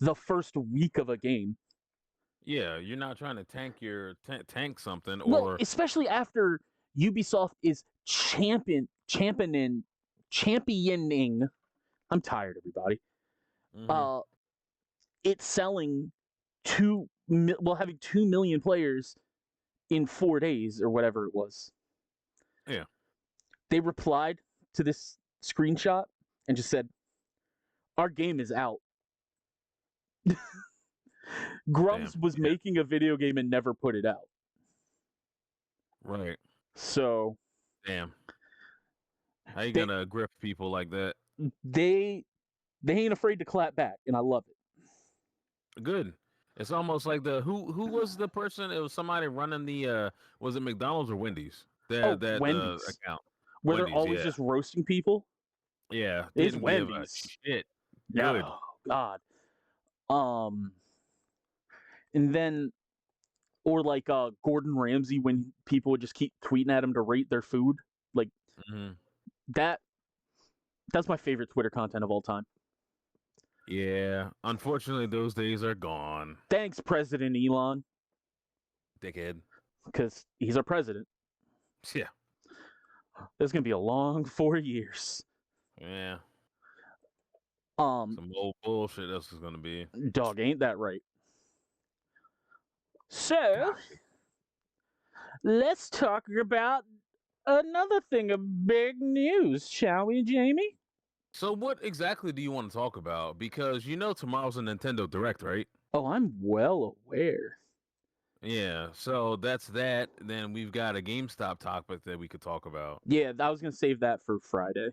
[SPEAKER 1] the first week of a game.
[SPEAKER 2] Yeah, you're not trying to tank something,
[SPEAKER 1] well,
[SPEAKER 2] or
[SPEAKER 1] especially after Ubisoft is championing championing. I'm tired, everybody.
[SPEAKER 2] Mhm.
[SPEAKER 1] It's selling having 2 million players in 4 days or whatever it was.
[SPEAKER 2] Yeah.
[SPEAKER 1] They replied to this screenshot and just said, "Our game is out." Grumps
[SPEAKER 2] Damn.
[SPEAKER 1] was
[SPEAKER 2] Yeah.
[SPEAKER 1] making a video game and never put it out.
[SPEAKER 2] Right.
[SPEAKER 1] So
[SPEAKER 2] Damn. How you
[SPEAKER 1] they
[SPEAKER 2] gonna grip people like that?
[SPEAKER 1] they ain't afraid to clap back, and I love it.
[SPEAKER 2] Good. It's almost like who was the person? It was somebody running the was it McDonald's or Wendy's? That
[SPEAKER 1] Wendy's,
[SPEAKER 2] account.
[SPEAKER 1] where they're
[SPEAKER 2] Wendy's,
[SPEAKER 1] always
[SPEAKER 2] yeah.
[SPEAKER 1] just roasting people.
[SPEAKER 2] Yeah.
[SPEAKER 1] It's
[SPEAKER 2] Didn't give a
[SPEAKER 1] Wendy's.
[SPEAKER 2] shit.
[SPEAKER 1] No,
[SPEAKER 2] Good.
[SPEAKER 1] God. And then, or like Gordon Ramsay, when people would just keep tweeting at him to rate their food, like
[SPEAKER 2] Mhm.
[SPEAKER 1] that's my favorite Twitter content of all time.
[SPEAKER 2] Yeah. Unfortunately, those days are gone.
[SPEAKER 1] Thanks, President Elon,
[SPEAKER 2] Dickhead.
[SPEAKER 1] because he's our president.
[SPEAKER 2] Yeah.
[SPEAKER 1] There's gonna be a long 4 years.
[SPEAKER 2] Yeah.
[SPEAKER 1] Um,
[SPEAKER 2] Some old bullshit this is gonna be.
[SPEAKER 1] dog, ain't that right? So, let's talk about another thing of big news, shall we, Jamie?
[SPEAKER 2] So what exactly do you want to talk about? Because you know tomorrow's a Nintendo Direct, right?
[SPEAKER 1] Oh, I'm well aware.
[SPEAKER 2] Yeah, so that's that. Then we've got a GameStop topic that we could talk about.
[SPEAKER 1] Yeah, I was gonna save that for Friday.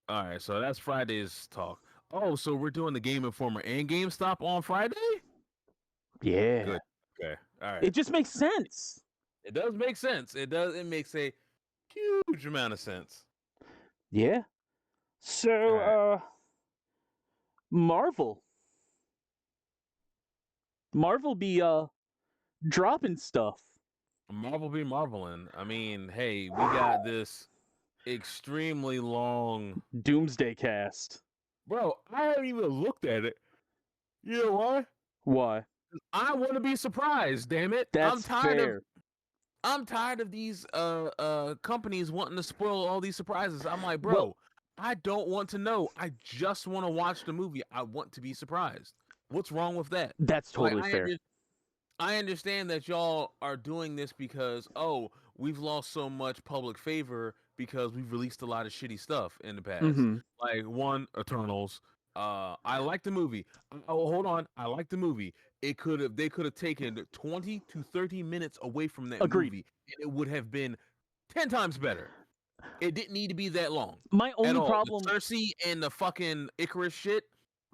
[SPEAKER 2] All right, so that's Friday's talk. Oh, so we're doing the Game Informer and GameStop on Friday?
[SPEAKER 1] Yeah.
[SPEAKER 2] Good. Okay. All right.
[SPEAKER 1] It just makes sense.
[SPEAKER 2] It does make sense. It does. It makes a huge amount of sense.
[SPEAKER 1] Yeah. So,
[SPEAKER 2] Alright.
[SPEAKER 1] Marvel be dropping stuff.
[SPEAKER 2] Marvel be marveling. I mean, hey, we got this extremely long.
[SPEAKER 1] Doomsday Cast.
[SPEAKER 2] Bro, I haven't even looked at it. You know why?
[SPEAKER 1] Why?
[SPEAKER 2] I want to be surprised. Damn it!
[SPEAKER 1] That's fair.
[SPEAKER 2] I'm tired of these companies wanting to spoil all these surprises. I'm like, bro,
[SPEAKER 1] Well-
[SPEAKER 2] I don't want to know. I just want to watch the movie. I want to be surprised. What's wrong with that?
[SPEAKER 1] That's totally
[SPEAKER 2] Like,
[SPEAKER 1] fair.
[SPEAKER 2] I understand that y'all are doing this because we've lost so much public favor because we've released a lot of shitty stuff in the past.
[SPEAKER 1] Mhm.
[SPEAKER 2] Like Eternals. I like the movie. Oh, hold on. I like the movie. They could have taken 20 to 30 minutes away from that
[SPEAKER 1] Agreed.
[SPEAKER 2] movie and it would have been 10 times better. It didn't need to be that long.
[SPEAKER 1] My
[SPEAKER 2] At
[SPEAKER 1] only
[SPEAKER 2] all.
[SPEAKER 1] problem.
[SPEAKER 2] The Cersei and the fucking Icarus shit.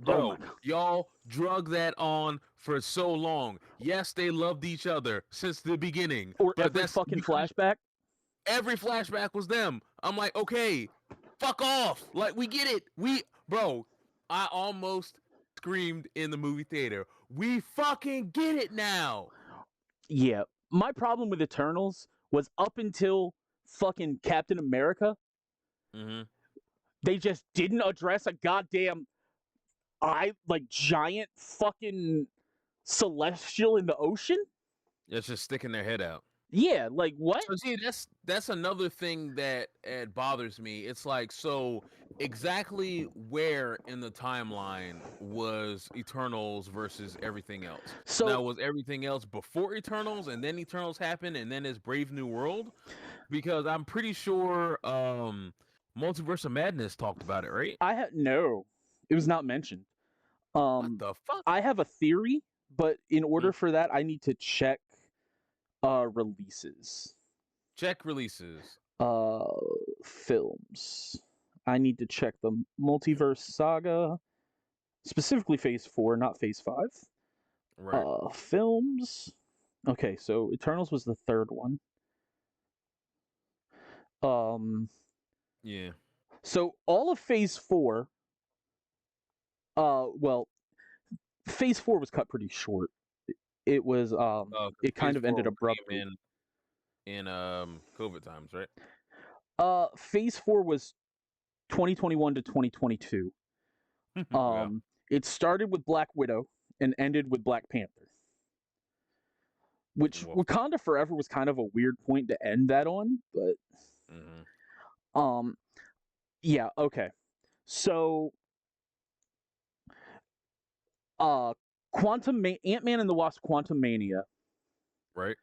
[SPEAKER 1] Oh
[SPEAKER 2] Bro,
[SPEAKER 1] my God.
[SPEAKER 2] y'all drug that on for so long. Yes, they loved each other since the beginning.
[SPEAKER 1] Or
[SPEAKER 2] but
[SPEAKER 1] every
[SPEAKER 2] that's
[SPEAKER 1] fucking
[SPEAKER 2] because
[SPEAKER 1] flashback.
[SPEAKER 2] every flashback was them. I'm like, okay, fuck off. Like, we get it. Bro, I almost screamed in the movie theater. We fucking get it now.
[SPEAKER 1] Yeah. My problem with Eternals was up until fucking Captain America,
[SPEAKER 2] Mm-hmm.
[SPEAKER 1] they just didn't address a goddamn giant fucking celestial in the ocean.
[SPEAKER 2] It's just sticking their head out.
[SPEAKER 1] Yeah, like what?
[SPEAKER 2] So see, that's another thing that bothers me. It's like, so exactly where in the timeline was Eternals versus everything else?
[SPEAKER 1] So
[SPEAKER 2] Now, was everything else before Eternals and then Eternals happened and then it's Brave New World? Because I'm pretty sure Multiverse of Madness talked about it, right?
[SPEAKER 1] no, it was not mentioned.
[SPEAKER 2] What the fuck?
[SPEAKER 1] I have a theory, but in order for that, I need to check releases.
[SPEAKER 2] Check releases.
[SPEAKER 1] Films. I need to check the Multiverse Saga, specifically Phase 4, not Phase 5.
[SPEAKER 2] Right.
[SPEAKER 1] Films. Okay, so Eternals was the third one.
[SPEAKER 2] Yeah.
[SPEAKER 1] So all of Phase 4. Well, Phase 4 was cut pretty short. It was it kind of ended abruptly.
[SPEAKER 2] In COVID times, right?
[SPEAKER 1] Phase 4 was 2021 to 2022.
[SPEAKER 2] Yeah.
[SPEAKER 1] It started with Black Widow and ended with Black Panther. Which
[SPEAKER 2] Whoa.
[SPEAKER 1] Wakanda Forever was kind of a weird point to end that on, but
[SPEAKER 2] Mm-hmm.
[SPEAKER 1] Yeah, okay. So, Ant-Man and the Wasp: Quantumania
[SPEAKER 2] Right.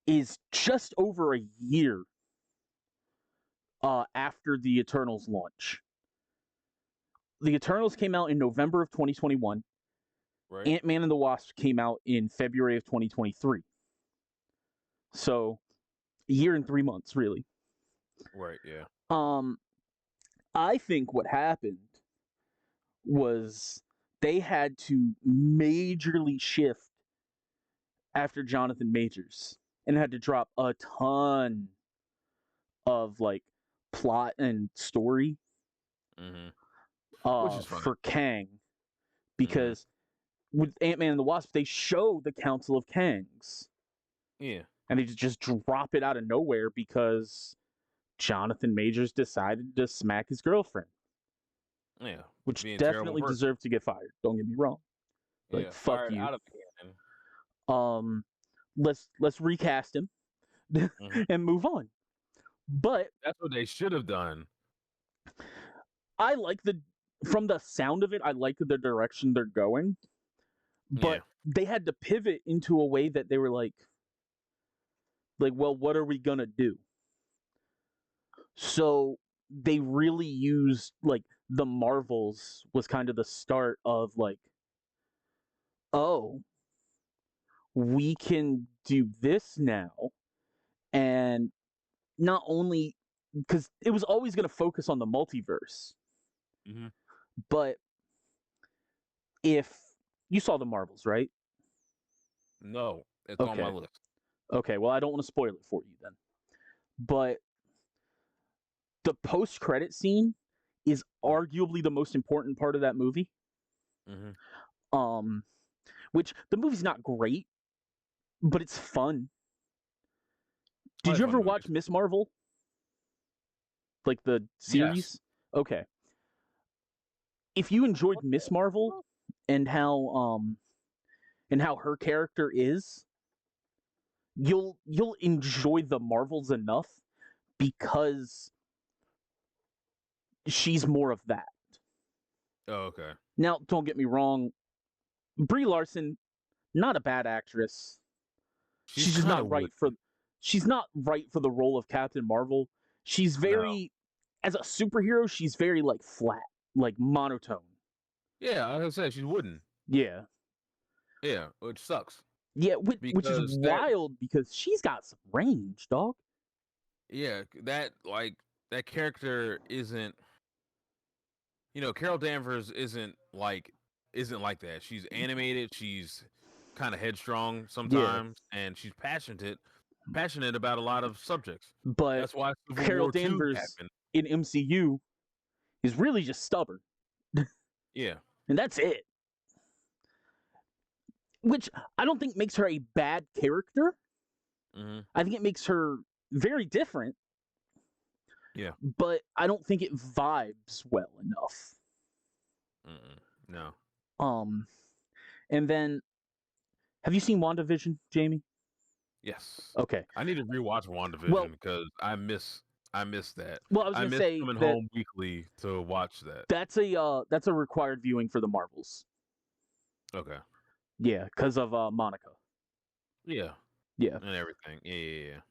[SPEAKER 1] is just over a year after the Eternals launch. The Eternals came out in November of 2021.
[SPEAKER 2] Right.
[SPEAKER 1] Ant-Man and the Wasp came out in February of 2023. So, a year and 3 months, really.
[SPEAKER 2] Right. Yeah.
[SPEAKER 1] I think what happened was they had to majorly shift after Jonathan Majors and had to drop a ton of like plot and story
[SPEAKER 2] Which is fine.
[SPEAKER 1] for Kang
[SPEAKER 2] Mm-hmm.
[SPEAKER 1] because with Ant-Man and the Wasp they show the Council of Kangs.
[SPEAKER 2] Yeah.
[SPEAKER 1] And they just drop it out of nowhere because Jonathan Majors decided to smack his girlfriend.
[SPEAKER 2] Yeah.
[SPEAKER 1] Which
[SPEAKER 2] Being a terrible
[SPEAKER 1] definitely
[SPEAKER 2] person.
[SPEAKER 1] deserved to get fired. Don't get me wrong. Like
[SPEAKER 2] Yeah.
[SPEAKER 1] fuck
[SPEAKER 2] Fired
[SPEAKER 1] you.
[SPEAKER 2] out of the cannon.
[SPEAKER 1] Let's recast him and move on. But
[SPEAKER 2] that's what they should have done.
[SPEAKER 1] I like from the sound of it, I like the direction they're going. But they had to pivot into a way that they were like, well, what are we gonna do? So they really used like the Marvels was kind of the start of like, oh, we can do this now. And not only because it was always going to focus on the multiverse, but if you saw the Marvels, right?
[SPEAKER 2] No, it's on my list.
[SPEAKER 1] Okay, well, I don't want to spoil it for you then. But the post-credit scene is arguably the most important part of that movie. Which the movie's not great, but it's fun. Did you ever watch Miss Marvel? Like the series?
[SPEAKER 2] Yes.
[SPEAKER 1] Okay. If you enjoyed Miss Marvel and how her character is, you'll enjoy the Marvels enough because she's more of that.
[SPEAKER 2] Oh, okay.
[SPEAKER 1] Now, don't get me wrong, Brie Larson, not a bad actress. She's just not right for. She's not right for the role of Captain Marvel. She's very, as a superhero, she's very like flat, like monotone.
[SPEAKER 2] Yeah, like I said, she's wooden.
[SPEAKER 1] Yeah.
[SPEAKER 2] Yeah, which sucks.
[SPEAKER 1] Yeah, which is wild because she's got some range, dog.
[SPEAKER 2] Yeah, that character isn't. Carol Danvers isn't like that. She's animated. She's kind of headstrong sometimes, and she's passionate about a lot of subjects.
[SPEAKER 1] But
[SPEAKER 2] that's why Civil
[SPEAKER 1] Carol
[SPEAKER 2] War
[SPEAKER 1] Danvers
[SPEAKER 2] happened.
[SPEAKER 1] In MCU is really just stubborn.
[SPEAKER 2] Yeah,
[SPEAKER 1] and that's it. Which I don't think makes her a bad character. I think it makes her very different.
[SPEAKER 2] Yeah,
[SPEAKER 1] but I don't think it vibes well enough.
[SPEAKER 2] No.
[SPEAKER 1] And then, have you seen WandaVision, Jamie?
[SPEAKER 2] Yes.
[SPEAKER 1] Okay.
[SPEAKER 2] I need to rewatch WandaVision because I miss that.
[SPEAKER 1] Well, I was going to say
[SPEAKER 2] coming home weekly to watch that.
[SPEAKER 1] That's a required viewing for the Marvels.
[SPEAKER 2] Okay.
[SPEAKER 1] Yeah, because of Monica.
[SPEAKER 2] Yeah.
[SPEAKER 1] Yeah.
[SPEAKER 2] And everything. Yeah.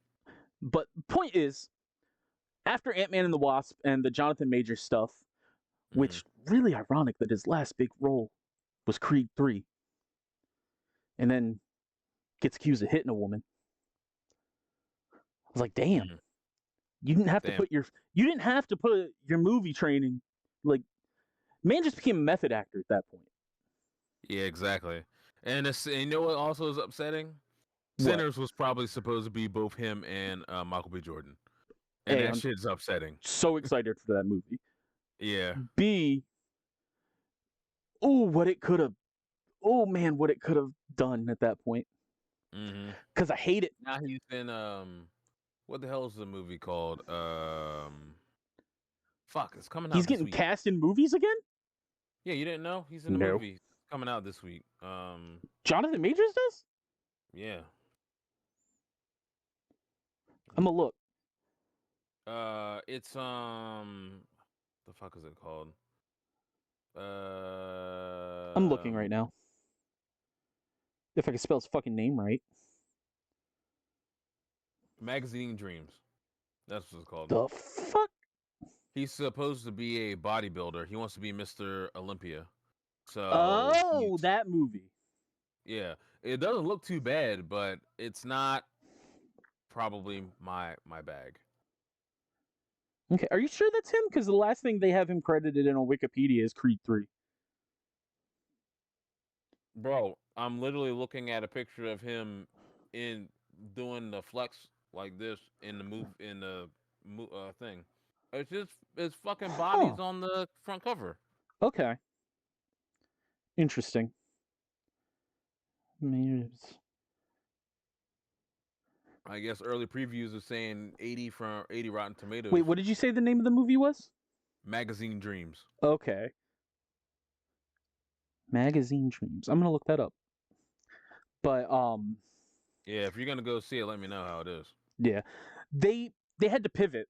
[SPEAKER 1] But point is, after Ant-Man and the Wasp and the Jonathan Majors stuff, which really ironic that his last big role was Creed 3, and then gets accused of hitting a woman. I was like, damn. You didn't have to put your movie training, like, man just became a method actor at that point.
[SPEAKER 2] Yeah, exactly. And you know what also is upsetting? Sinners was probably supposed to be both him and Michael B. Jordan. And that shit's upsetting.
[SPEAKER 1] So excited for that movie.
[SPEAKER 2] Yeah.
[SPEAKER 1] What it could have done at that point. Because I hate it.
[SPEAKER 2] Now he's in what the hell is the movie called? Fuck, it's coming out.
[SPEAKER 1] He's getting cast in movies again?
[SPEAKER 2] Yeah, you didn't know? He's in the movie. It's coming out this week.
[SPEAKER 1] Jonathan Majors does?
[SPEAKER 2] Yeah.
[SPEAKER 1] I'm gonna look.
[SPEAKER 2] It's the fuck is it called?
[SPEAKER 1] I'm looking right now. If I can spell his fucking name right.
[SPEAKER 2] Magazine Dreams. That's what it's called.
[SPEAKER 1] The fuck?
[SPEAKER 2] He's supposed to be a bodybuilder. He wants to be Mr. Olympia. So
[SPEAKER 1] Oh, that movie.
[SPEAKER 2] yeah, it doesn't look too bad, but it's not probably my bag.
[SPEAKER 1] Okay, are you sure that's him? Because the last thing they have him credited in on Wikipedia is Creed 3.
[SPEAKER 2] Bro, I'm literally looking at a picture of him in doing the flex like this in the thing. It's fucking bodies
[SPEAKER 1] Huh.
[SPEAKER 2] on the front cover.
[SPEAKER 1] Okay. Interesting.
[SPEAKER 2] I guess early previews are saying 80 from 80 Rotten Tomatoes.
[SPEAKER 1] Wait, what did you say the name of the movie was?
[SPEAKER 2] Magazine Dreams.
[SPEAKER 1] Okay. Magazine Dreams. I'm gonna look that up. But
[SPEAKER 2] Yeah, if you're gonna go see it, let me know how it is.
[SPEAKER 1] yeah. They had to pivot,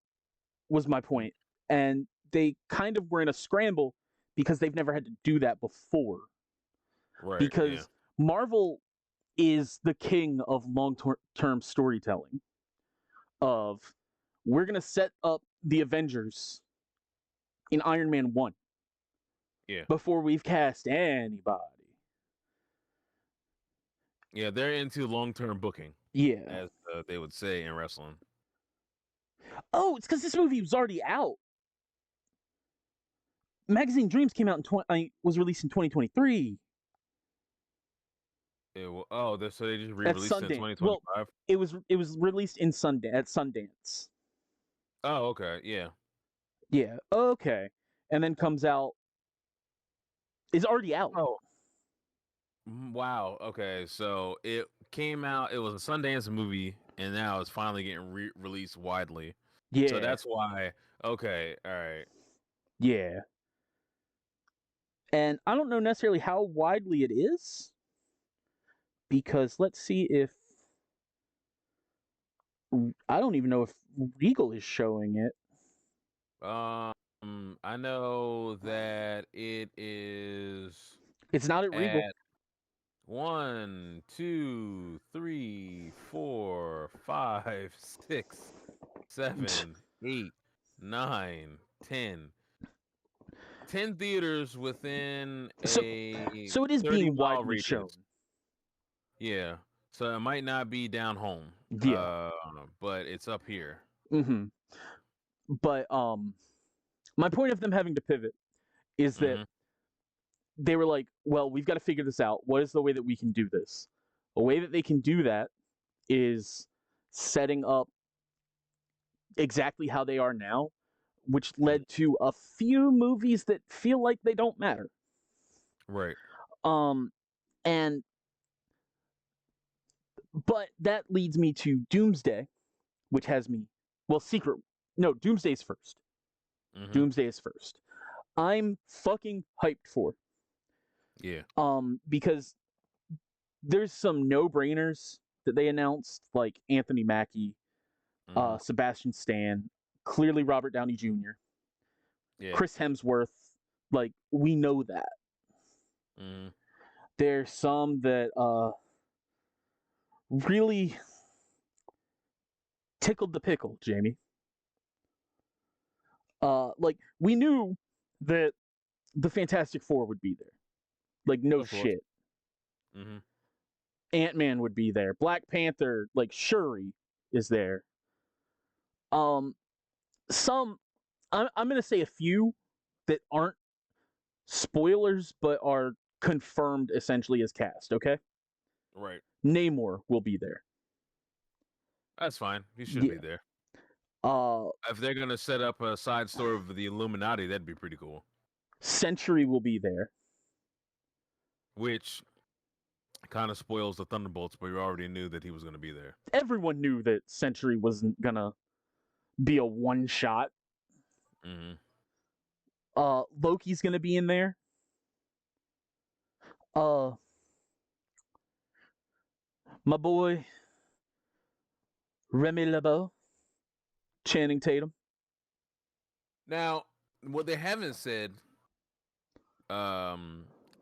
[SPEAKER 1] was my point. And they kind of were in a scramble because they've never had to do that before.
[SPEAKER 2] Right.
[SPEAKER 1] Because Marvel is the king of long-term storytelling. Of we're gonna set up the Avengers in Iron Man 1.
[SPEAKER 2] Yeah.
[SPEAKER 1] Before we've cast anybody.
[SPEAKER 2] Yeah, they're into long-term booking.
[SPEAKER 1] Yeah.
[SPEAKER 2] As they would say in wrestling.
[SPEAKER 1] Oh, it's because this movie was already out. Magazine Dreams came out was released in 2023.
[SPEAKER 2] So they just re-released it in 2025.
[SPEAKER 1] Well, it was released in at Sundance.
[SPEAKER 2] Oh, okay, yeah.
[SPEAKER 1] Yeah, okay. And then comes out. It's already out.
[SPEAKER 2] Oh. Wow. Okay, so it came out. It was a Sundance movie, and now it's finally getting released widely.
[SPEAKER 1] Yeah.
[SPEAKER 2] So that's why. Okay. All right.
[SPEAKER 1] Yeah. And I don't know necessarily how widely it is, because let's see if I don't even know if Regal is showing it.
[SPEAKER 2] I know that it is.
[SPEAKER 1] It's not at Regal.
[SPEAKER 2] 1, 2, 3, 4, 5, 6, 7, 8, 9, 10. 10 theaters within
[SPEAKER 1] So it is being
[SPEAKER 2] 30-mile
[SPEAKER 1] widely
[SPEAKER 2] radius.
[SPEAKER 1] shown.
[SPEAKER 2] Yeah. So it might not be down home.
[SPEAKER 1] Yeah.
[SPEAKER 2] But it's up here.
[SPEAKER 1] Mm-hmm. But my point of them having to pivot is that they were like, well, we've got to figure this out. What is the way that we can do this? A way that they can do that is setting up exactly how they are now, which led to a few movies that feel like they don't matter.
[SPEAKER 2] Right.
[SPEAKER 1] But that leads me to Doomsday, which has me, well, Doomsday's first. Doomsday is first. I'm fucking hyped for.
[SPEAKER 2] Yeah.
[SPEAKER 1] Because there's some no-brainers that they announced, like Anthony Mackie, Sebastian Stan, clearly Robert Downey Jr., Chris Hemsworth. Like, we know that. There's some that really tickled the pickle, Jamie. Like, we knew that the Fantastic Four would be there. Like, no shit. Ant-Man would be there. Black Panther, like, Shuri is there. I'm gonna say a few that aren't spoilers, but are confirmed essentially as cast, okay?
[SPEAKER 2] Right.
[SPEAKER 1] Namor will be there.
[SPEAKER 2] That's fine. He should be there. If they're gonna set up a side story of the Illuminati, that'd be pretty cool.
[SPEAKER 1] Sentry will be there.
[SPEAKER 2] Which kind of spoils the Thunderbolts, but you already knew that he was gonna be there.
[SPEAKER 1] Everyone knew that Sentry wasn't gonna be a one-shot. Loki's gonna be in there. My boy Remy LeBeau, Channing Tatum.
[SPEAKER 2] Now, what they haven't said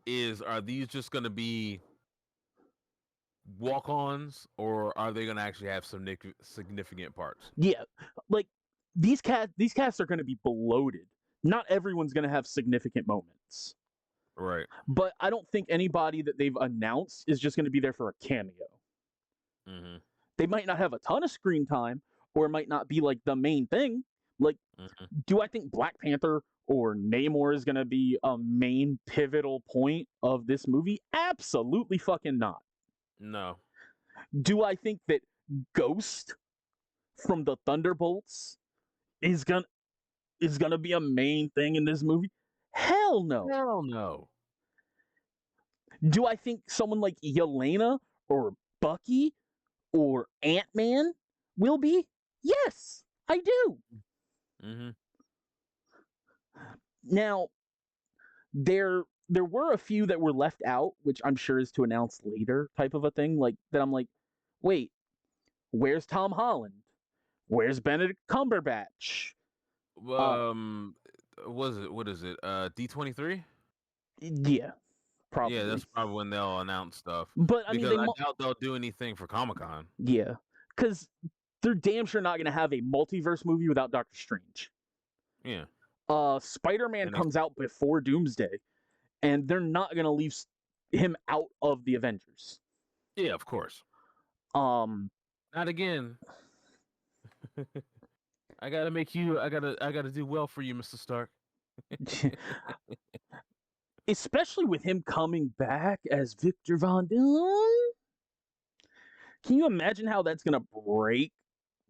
[SPEAKER 2] is, are these just going to be walk-ons, or are they going to actually have some significant parts?
[SPEAKER 1] Yeah, like these casts are going to be bloated. Not everyone's going to have significant moments.
[SPEAKER 2] Right.
[SPEAKER 1] But I don't think anybody that they've announced is just going to be there for a cameo.
[SPEAKER 2] Mm-hmm.
[SPEAKER 1] They might not have a ton of screen time, or it might not be like the main thing. Like, do I think Black Panther or Namor is going to be a main pivotal point of this movie? Absolutely fucking not.
[SPEAKER 2] No.
[SPEAKER 1] Do I think that Ghost from the Thunderbolts is gonna be a main thing in this movie? Hell no.
[SPEAKER 2] Hell no.
[SPEAKER 1] Do I think someone like Yelena or Bucky or Ant-Man will be? Yes, I do.
[SPEAKER 2] Mm-hmm.
[SPEAKER 1] Now, there were a few that were left out, which I'm sure is to announce later type of a thing, like that I'm like, wait, where's Tom Holland? Where's Benedict Cumberbatch?
[SPEAKER 2] What is it? D23?
[SPEAKER 1] Yeah, probably.
[SPEAKER 2] Yeah, that's probably when they'll announce stuff.
[SPEAKER 1] But I mean,
[SPEAKER 2] because I doubt they'll do anything for Comic-Con.
[SPEAKER 1] Yeah, because they're damn sure not going to have a multiverse movie without Doctor Strange.
[SPEAKER 2] Yeah.
[SPEAKER 1] Spider-Man comes out before Doomsday, and they're not going to leave him out of the Avengers.
[SPEAKER 2] Yeah, of course.
[SPEAKER 1] Not
[SPEAKER 2] again. I gotta make you. I gotta do well for you, Mr. Stark.
[SPEAKER 1] Especially with him coming back as Victor Von Doom. Can you imagine how that's gonna break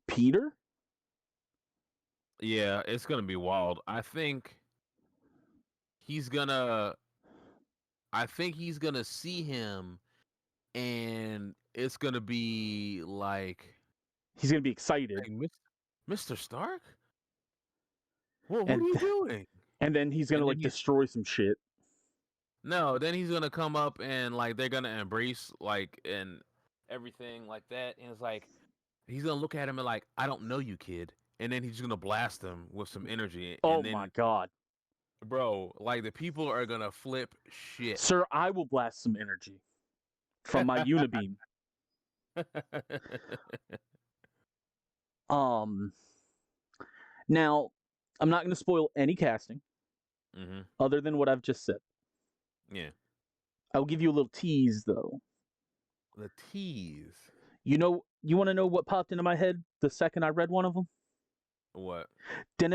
[SPEAKER 1] Peter?
[SPEAKER 2] Yeah, it's gonna be wild. I think he's gonna see him, and it's gonna be like
[SPEAKER 1] he's gonna be excited.
[SPEAKER 2] Hey, Mr. Stark? What are you doing?
[SPEAKER 1] And then he's gonna destroy some shit.
[SPEAKER 2] No, then he's gonna come up and like they're gonna embrace like and everything like that, and it's like he's gonna look at him and like, I don't know you, kid, and then he's just gonna blast him with some energy.
[SPEAKER 1] Oh
[SPEAKER 2] and then,
[SPEAKER 1] my god,
[SPEAKER 2] bro! Like the people are gonna flip shit.
[SPEAKER 1] Sir, I will blast some energy from my unibeam. Now, I'm not gonna spoil any casting, other than what I've just said.
[SPEAKER 2] Yeah.
[SPEAKER 1] I'll give you a little tease, though.
[SPEAKER 2] The tease.
[SPEAKER 1] You want to know what popped into my head the second I read one of them?
[SPEAKER 2] What? I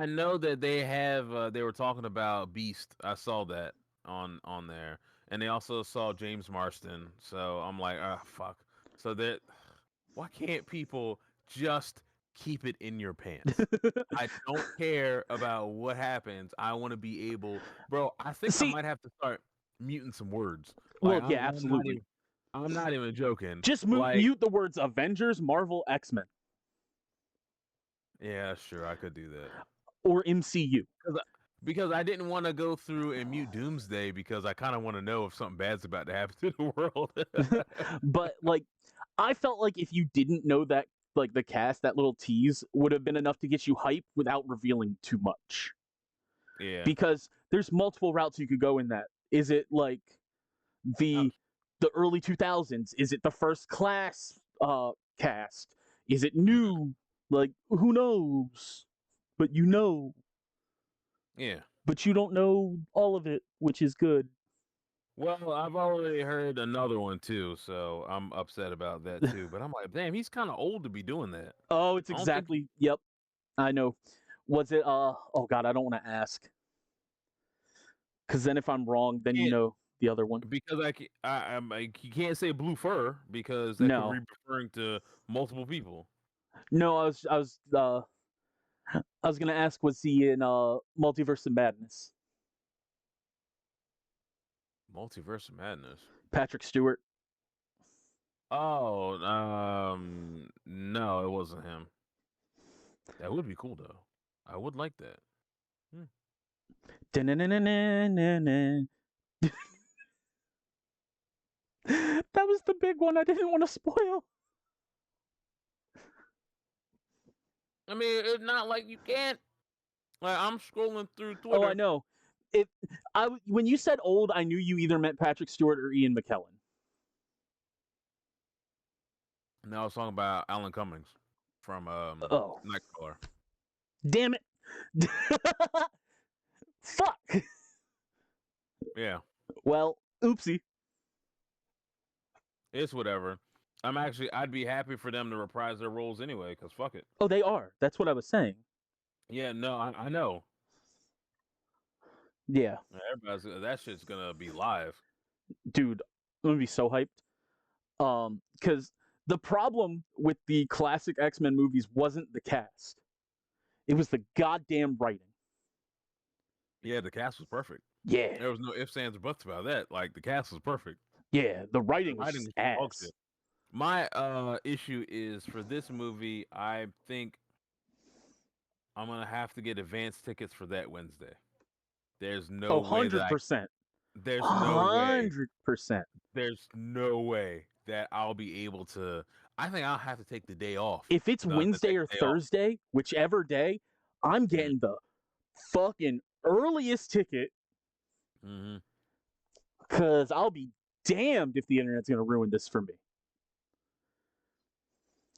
[SPEAKER 2] know that they have. They were talking about Beast. I saw that on there, and they also saw James Marsden. So I'm like, ah, fuck. So that why can't people just keep it in your pants? I don't care about what happens. I want to be able, bro. I think I might have to start muting some words.
[SPEAKER 1] Like, well, yeah, absolutely.
[SPEAKER 2] I'm not even joking.
[SPEAKER 1] Just mute the words Avengers, Marvel, X-Men.
[SPEAKER 2] Yeah, sure, I could do that.
[SPEAKER 1] Or MCU.
[SPEAKER 2] Because I didn't want to go through and mute Doomsday because I kind of want to know if something bad's about to happen to the world.
[SPEAKER 1] But like, I felt like if you didn't know that, like the cast, that little tease would have been enough to get you hype without revealing too much.
[SPEAKER 2] Yeah.
[SPEAKER 1] Because there's multiple routes you could go in that. Is it like the early 2000s? Is it the First Class cast? Is it new? Like, who knows? But you know.
[SPEAKER 2] Yeah.
[SPEAKER 1] But you don't know all of it, which is good.
[SPEAKER 2] Well, I've already heard another one too, so I'm upset about that too. But I'm like, damn, he's kind of old to be doing that.
[SPEAKER 1] Oh, it's exactly. Yep, I know. Was it? Oh God, I don't want to ask. Because then, if I'm wrong, then you know the other one.
[SPEAKER 2] Because you can't say blue fur because that could be referring to multiple people.
[SPEAKER 1] No, I was gonna ask, was he in Multiverse of Madness?
[SPEAKER 2] Multiverse of Madness.
[SPEAKER 1] Patrick Stewart.
[SPEAKER 2] Oh, no, it wasn't him. That would be cool though. I would like that.
[SPEAKER 1] That was the big one I didn't want to spoil.
[SPEAKER 2] I mean, it's not like you can't. Like, I'm scrolling through Twitter.
[SPEAKER 1] Oh, I know. When you said old, I knew you either meant Patrick Stewart or Ian McKellen.
[SPEAKER 2] No, I was talking about Alan Cummings from
[SPEAKER 1] Oh,
[SPEAKER 2] Nightcrawler.
[SPEAKER 1] damn it! Fuck.
[SPEAKER 2] Yeah,
[SPEAKER 1] Well, oopsie.
[SPEAKER 2] it's whatever. I'd be happy for them to reprise their roles anyway, because fuck it.
[SPEAKER 1] Oh, they are. That's what I was saying.
[SPEAKER 2] Yeah, no, I know.
[SPEAKER 1] Yeah,
[SPEAKER 2] That shit's gonna be live.
[SPEAKER 1] dude, I'm gonna be so hyped. Because the problem with the classic X-Men movies wasn't the cast; it was the goddamn writing.
[SPEAKER 2] Yeah, the cast was perfect.
[SPEAKER 1] Yeah,
[SPEAKER 2] There was no ifs, ands, or buts about that. Like, the cast was perfect.
[SPEAKER 1] yeah, the
[SPEAKER 2] The
[SPEAKER 1] writing was
[SPEAKER 2] writing
[SPEAKER 1] just
[SPEAKER 2] was dog
[SPEAKER 1] ass.
[SPEAKER 2] shit. My issue is for this movie, I think I'm gonna have to get advance tickets for that Wednesday. There's no
[SPEAKER 1] Oh,
[SPEAKER 2] way that
[SPEAKER 1] 100%.
[SPEAKER 2] there's no way
[SPEAKER 1] 100%.
[SPEAKER 2] there's no way that I'll be able to. I think I'll have to take the day off.
[SPEAKER 1] If it's
[SPEAKER 2] to
[SPEAKER 1] Wednesday
[SPEAKER 2] take
[SPEAKER 1] or
[SPEAKER 2] the day off.
[SPEAKER 1] Thursday, whichever day, I'm getting the fucking earliest ticket
[SPEAKER 2] Mhm.
[SPEAKER 1] because I'll be damned if the internet's gonna ruin this for me.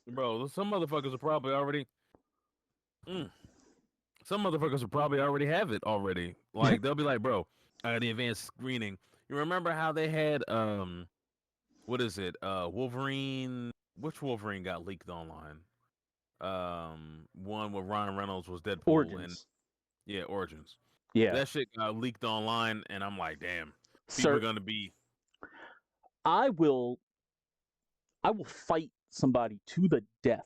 [SPEAKER 2] Bro, some motherfuckers will probably already. Some motherfuckers will probably already have it already. Like, they'll be like, bro, I got the advanced screening. You remember how they had what is it? Wolverine. Which Wolverine got leaked online? One where Ryan Reynolds was Deadpool. And
[SPEAKER 1] Origins.
[SPEAKER 2] yeah, Origins.
[SPEAKER 1] Yeah.
[SPEAKER 2] That shit got leaked online, and I'm like, damn, people
[SPEAKER 1] Sir,
[SPEAKER 2] are gonna be.
[SPEAKER 1] I will fight somebody to the death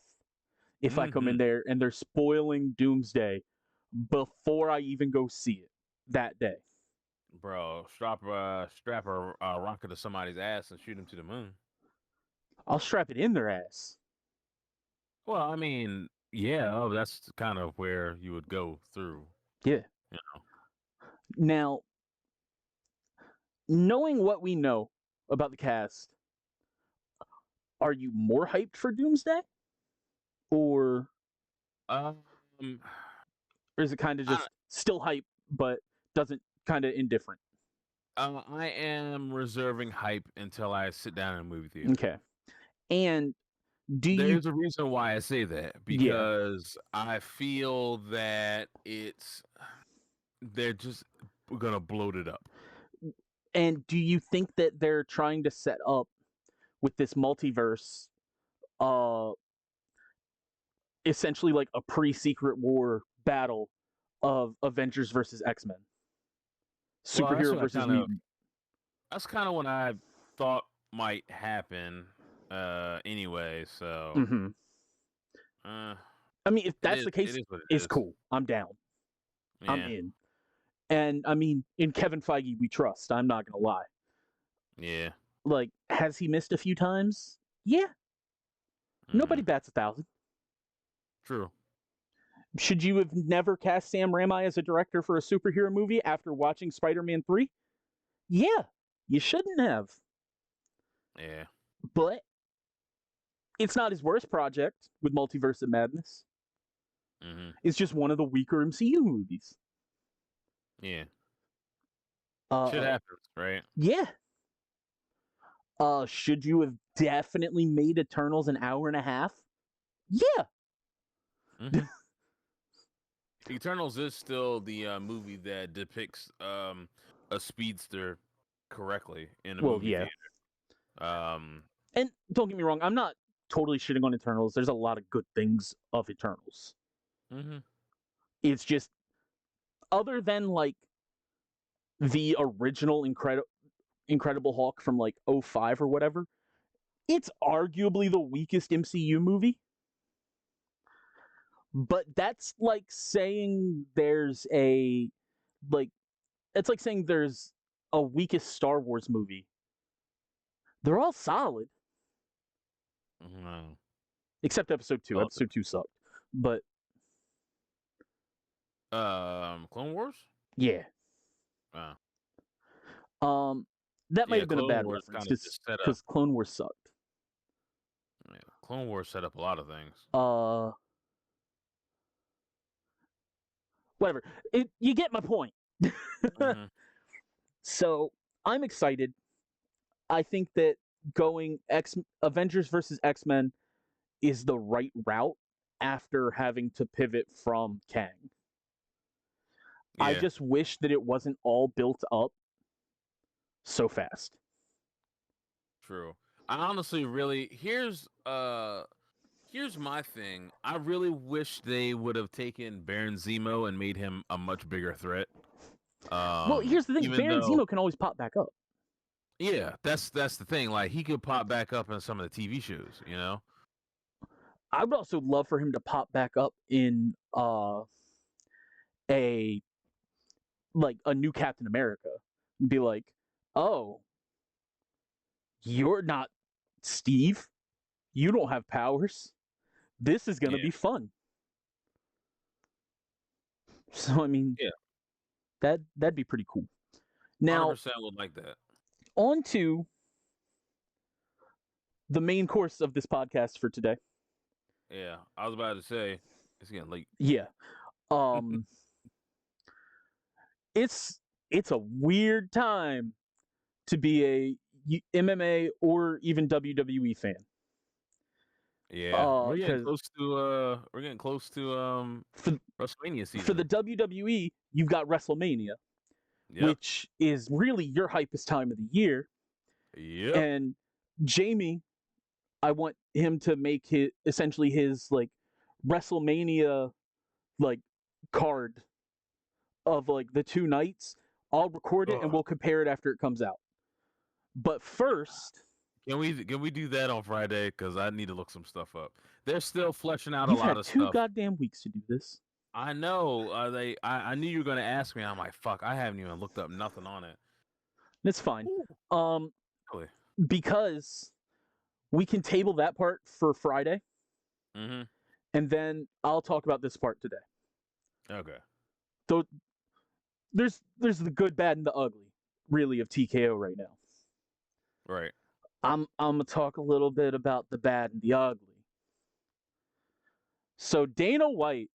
[SPEAKER 1] if I come in there and they're spoiling Doomsday before I even go see it that day.
[SPEAKER 2] Bro, strap a rocket to somebody's ass and shoot him to the moon.
[SPEAKER 1] I'll strap it in their ass.
[SPEAKER 2] Well, I mean, yeah, that's kind of where you would go through.
[SPEAKER 1] Yeah.
[SPEAKER 2] You know.
[SPEAKER 1] Now, knowing what we know about the cast, are you more hyped for Doomsday? Or is it kind of just still hype, but doesn't kind of indifferent?
[SPEAKER 2] I am reserving hype until I sit down in a movie theater.
[SPEAKER 1] Okay. And
[SPEAKER 2] there's a reason why I say that, because I feel that they're just gonna bloat it up.
[SPEAKER 1] And do you think that they're trying to set up with this multiverse essentially like a pre-Secret War battle of Avengers versus X-Men? Superhero versus mutant.
[SPEAKER 2] That's kind of what I thought might happen anyway, so
[SPEAKER 1] I mean, if that's the case, it's cool. I'm down. Yeah. I'm in. And I mean, in Kevin Feige we trust. I'm not gonna lie.
[SPEAKER 2] Yeah.
[SPEAKER 1] Like, has he missed a few times? Yeah. Nobody bats 1,000.
[SPEAKER 2] True.
[SPEAKER 1] Should you have never cast Sam Raimi as a director for a superhero movie after watching Spider-Man 3? Yeah, you shouldn't have.
[SPEAKER 2] Yeah.
[SPEAKER 1] But it's not his worst project with Multiverse of Madness. It's just one of the weaker MCU movies.
[SPEAKER 2] Yeah. Shit happens, right?
[SPEAKER 1] Yeah. Should you have definitely made Eternals an hour and a half? Yeah.
[SPEAKER 2] Eternals is still the movie that depicts a speedster correctly in a movie theater.
[SPEAKER 1] And don't get me wrong, I'm not totally shitting on Eternals. There's a lot of good things of Eternals. It's just, other than like the original Incredible Hulk from like 2005 or whatever, it's arguably the weakest MCU movie. But that's like saying there's a it's like saying there's a weakest Star Wars movie. They're all solid. Except episode 2. Episode 2 sucked. But
[SPEAKER 2] Clone Wars?
[SPEAKER 1] Yeah. That might have been a bad reference because Clone Wars sucked.
[SPEAKER 2] Yeah, Clone Wars set up a lot of things.
[SPEAKER 1] whatever. You get my point.
[SPEAKER 2] Mhm.
[SPEAKER 1] So I'm excited. I think that going Avengers versus X-Men is the right route after having to pivot from Kang. I
[SPEAKER 2] Yeah.
[SPEAKER 1] just wish that it wasn't all built up so fast.
[SPEAKER 2] True. I honestly really here's my thing. I really wish they would have taken Baron Zemo and made him a much bigger threat.
[SPEAKER 1] Well, here's the thing:
[SPEAKER 2] Even
[SPEAKER 1] Baron
[SPEAKER 2] though
[SPEAKER 1] Zemo can always pop back up.
[SPEAKER 2] yeah, that's the thing. Like he could pop back up in some of the TV shows, you know?
[SPEAKER 1] I would also love for him to pop back up in a a new Captain America and be like, "Oh, you're not Steve. You don't have powers. This is gonna
[SPEAKER 2] Yeah.
[SPEAKER 1] be fun." So I mean,
[SPEAKER 2] Yeah.
[SPEAKER 1] that'd be pretty cool. Now
[SPEAKER 2] 100% would like that.
[SPEAKER 1] on to the main course of this podcast for today.
[SPEAKER 2] Yeah. I was about to say it's getting late.
[SPEAKER 1] Yeah. Um it's a weird time to be a MMA or even WWE fan.
[SPEAKER 2] Yeah. We're getting
[SPEAKER 1] Cuz
[SPEAKER 2] close to
[SPEAKER 1] for,
[SPEAKER 2] WrestleMania season.
[SPEAKER 1] for the WWE, you've got WrestleMania,
[SPEAKER 2] Yep.
[SPEAKER 1] which is really your hypest time of the year.
[SPEAKER 2] Yep.
[SPEAKER 1] And Jamie, I want him to make essentially his WrestleMania card of the 2 nights. I'll record it and we'll compare it after it comes out. But first,
[SPEAKER 2] Can we do that on Friday? Because I need to look some stuff up. They're still fleshing out
[SPEAKER 1] you've
[SPEAKER 2] a lot
[SPEAKER 1] had
[SPEAKER 2] of
[SPEAKER 1] 2
[SPEAKER 2] stuff.
[SPEAKER 1] goddamn weeks to do this.
[SPEAKER 2] I know. I knew you were gonna ask me. I'm like, fuck. I haven't even looked up nothing on it.
[SPEAKER 1] It's fine.
[SPEAKER 2] Really?
[SPEAKER 1] Because we can table that part for Friday,
[SPEAKER 2] Mm-hmm.
[SPEAKER 1] and then I'll talk about this part today.
[SPEAKER 2] Okay.
[SPEAKER 1] So there's the good, bad, and the ugly, really, of TKO right now.
[SPEAKER 2] Right.
[SPEAKER 1] I'm gonna talk a little bit about the bad and the ugly. So Dana White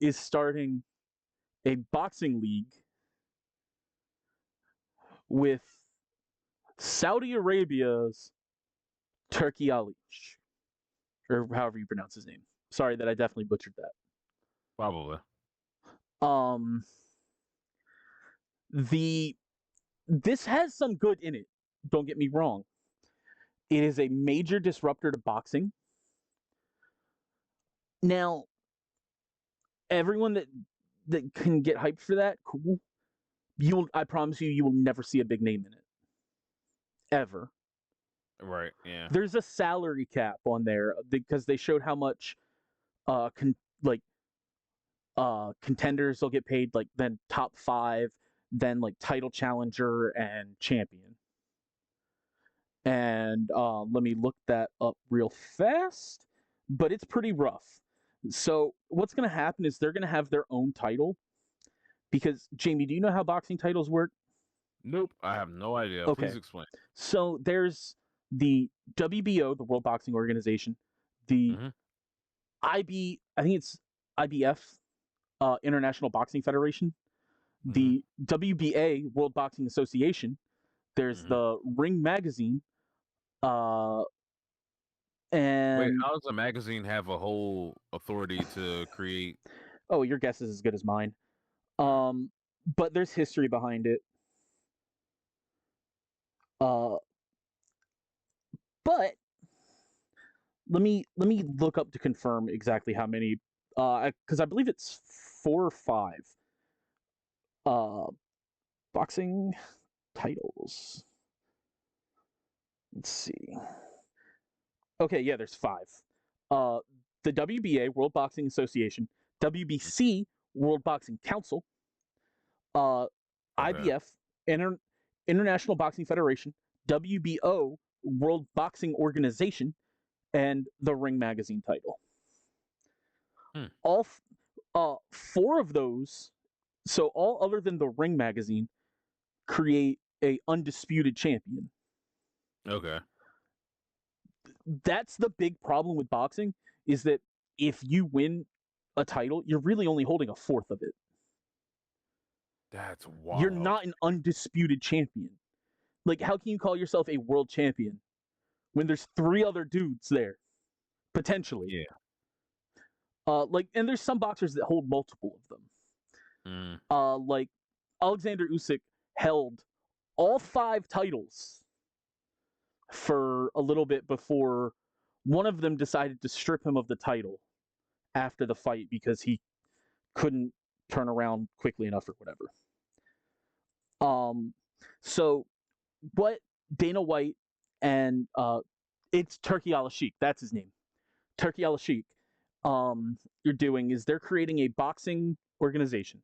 [SPEAKER 1] is starting a boxing league with Saudi Arabia's Turkey Ali, or however you pronounce his name. Sorry that I definitely butchered that.
[SPEAKER 2] Probably.
[SPEAKER 1] This has some good in it. Don't get me wrong. It is a major disruptor to boxing. Now, everyone that can get hyped for that, cool. I promise you will never see a big name in it. Ever.
[SPEAKER 2] Right. Yeah.
[SPEAKER 1] There's a salary cap on there because they showed how much contenders will get paid, then top 5, then title challenger and champion. And let me look that up real fast, but it's pretty rough. So what's going to happen is they're going to have their own title, because Jamie, do you know how boxing titles work?
[SPEAKER 2] Nope. I have no idea.
[SPEAKER 1] Okay.
[SPEAKER 2] Please explain.
[SPEAKER 1] So there's the WBO, the World Boxing Organization, the I think it's IBF, International Boxing Federation, the WBA, World Boxing Association. There's the Ring Magazine, and
[SPEAKER 2] wait, how does a magazine have a whole authority to create?
[SPEAKER 1] Oh, your guess is as good as mine. But there's history behind it. But let me look up to confirm exactly how many, because I believe it's 4 or 5 boxing titles. Let's see. Okay, yeah, there's 5. The WBA, World Boxing Association, WBC, World Boxing Council, IBF, International Boxing Federation, WBO, World Boxing Organization, and the Ring Magazine title. All 4 of those, so all other than the Ring Magazine, create a undisputed champion.
[SPEAKER 2] Okay.
[SPEAKER 1] That's the big problem with boxing, is that if you win a title, you're really only holding a fourth of it.
[SPEAKER 2] That's wild.
[SPEAKER 1] You're not an undisputed champion. Like, how can you call yourself a world champion when there's 3 other dudes there, potentially?
[SPEAKER 2] Yeah.
[SPEAKER 1] And there's some boxers that hold multiple of them. Like Alexander Usyk held all 5 titles for a little bit before one of them decided to strip him of the title after the fight because he couldn't turn around quickly enough or whatever. So what Dana White and it's Turki Al-Sheikh, that's his name. Turki Al-Sheikh you're doing is they're creating a boxing organization,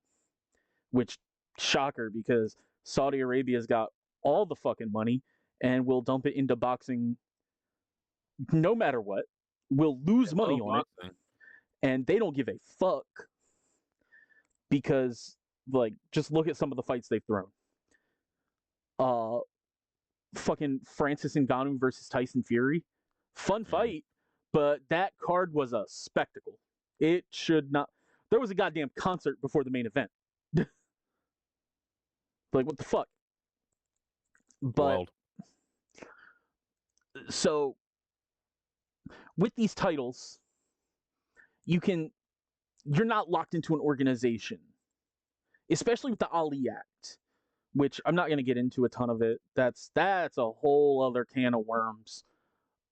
[SPEAKER 1] which shocker because Saudi Arabia's got all the fucking money and will dump it into boxing no matter what. Will lose money on it, and they don't give a fuck because, like, just look at some of the fights they've thrown. Fucking Francis Ngannou versus Tyson Fury, fun fight, but that card was a spectacle. It should not. There was a goddamn concert before the main event. Like, what the fuck? But
[SPEAKER 2] Wild.
[SPEAKER 1] So with these titles, you're not locked into an organization, especially with the Ali Act, which I'm not going to get into a ton of it. That's a whole other can of worms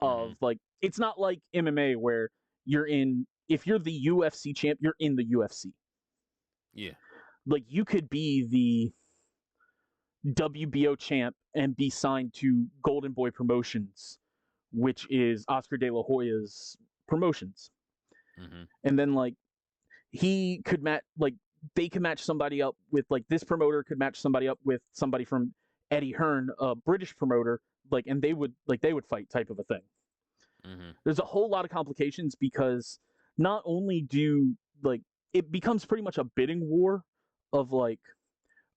[SPEAKER 1] of like, it's not like MMA where if you're the UFC champ, you're in the UFC.
[SPEAKER 2] Yeah.
[SPEAKER 1] Like, you could be the WBO champ and be signed to Golden Boy Promotions, which is Oscar De La Hoya's promotions. And then, like, he could they could match somebody up with, like, this promoter could match somebody up with somebody from Eddie Hearn, a British promoter, like, and they would fight type of a thing. There's a whole lot of complications because not only it becomes pretty much a bidding war of, like,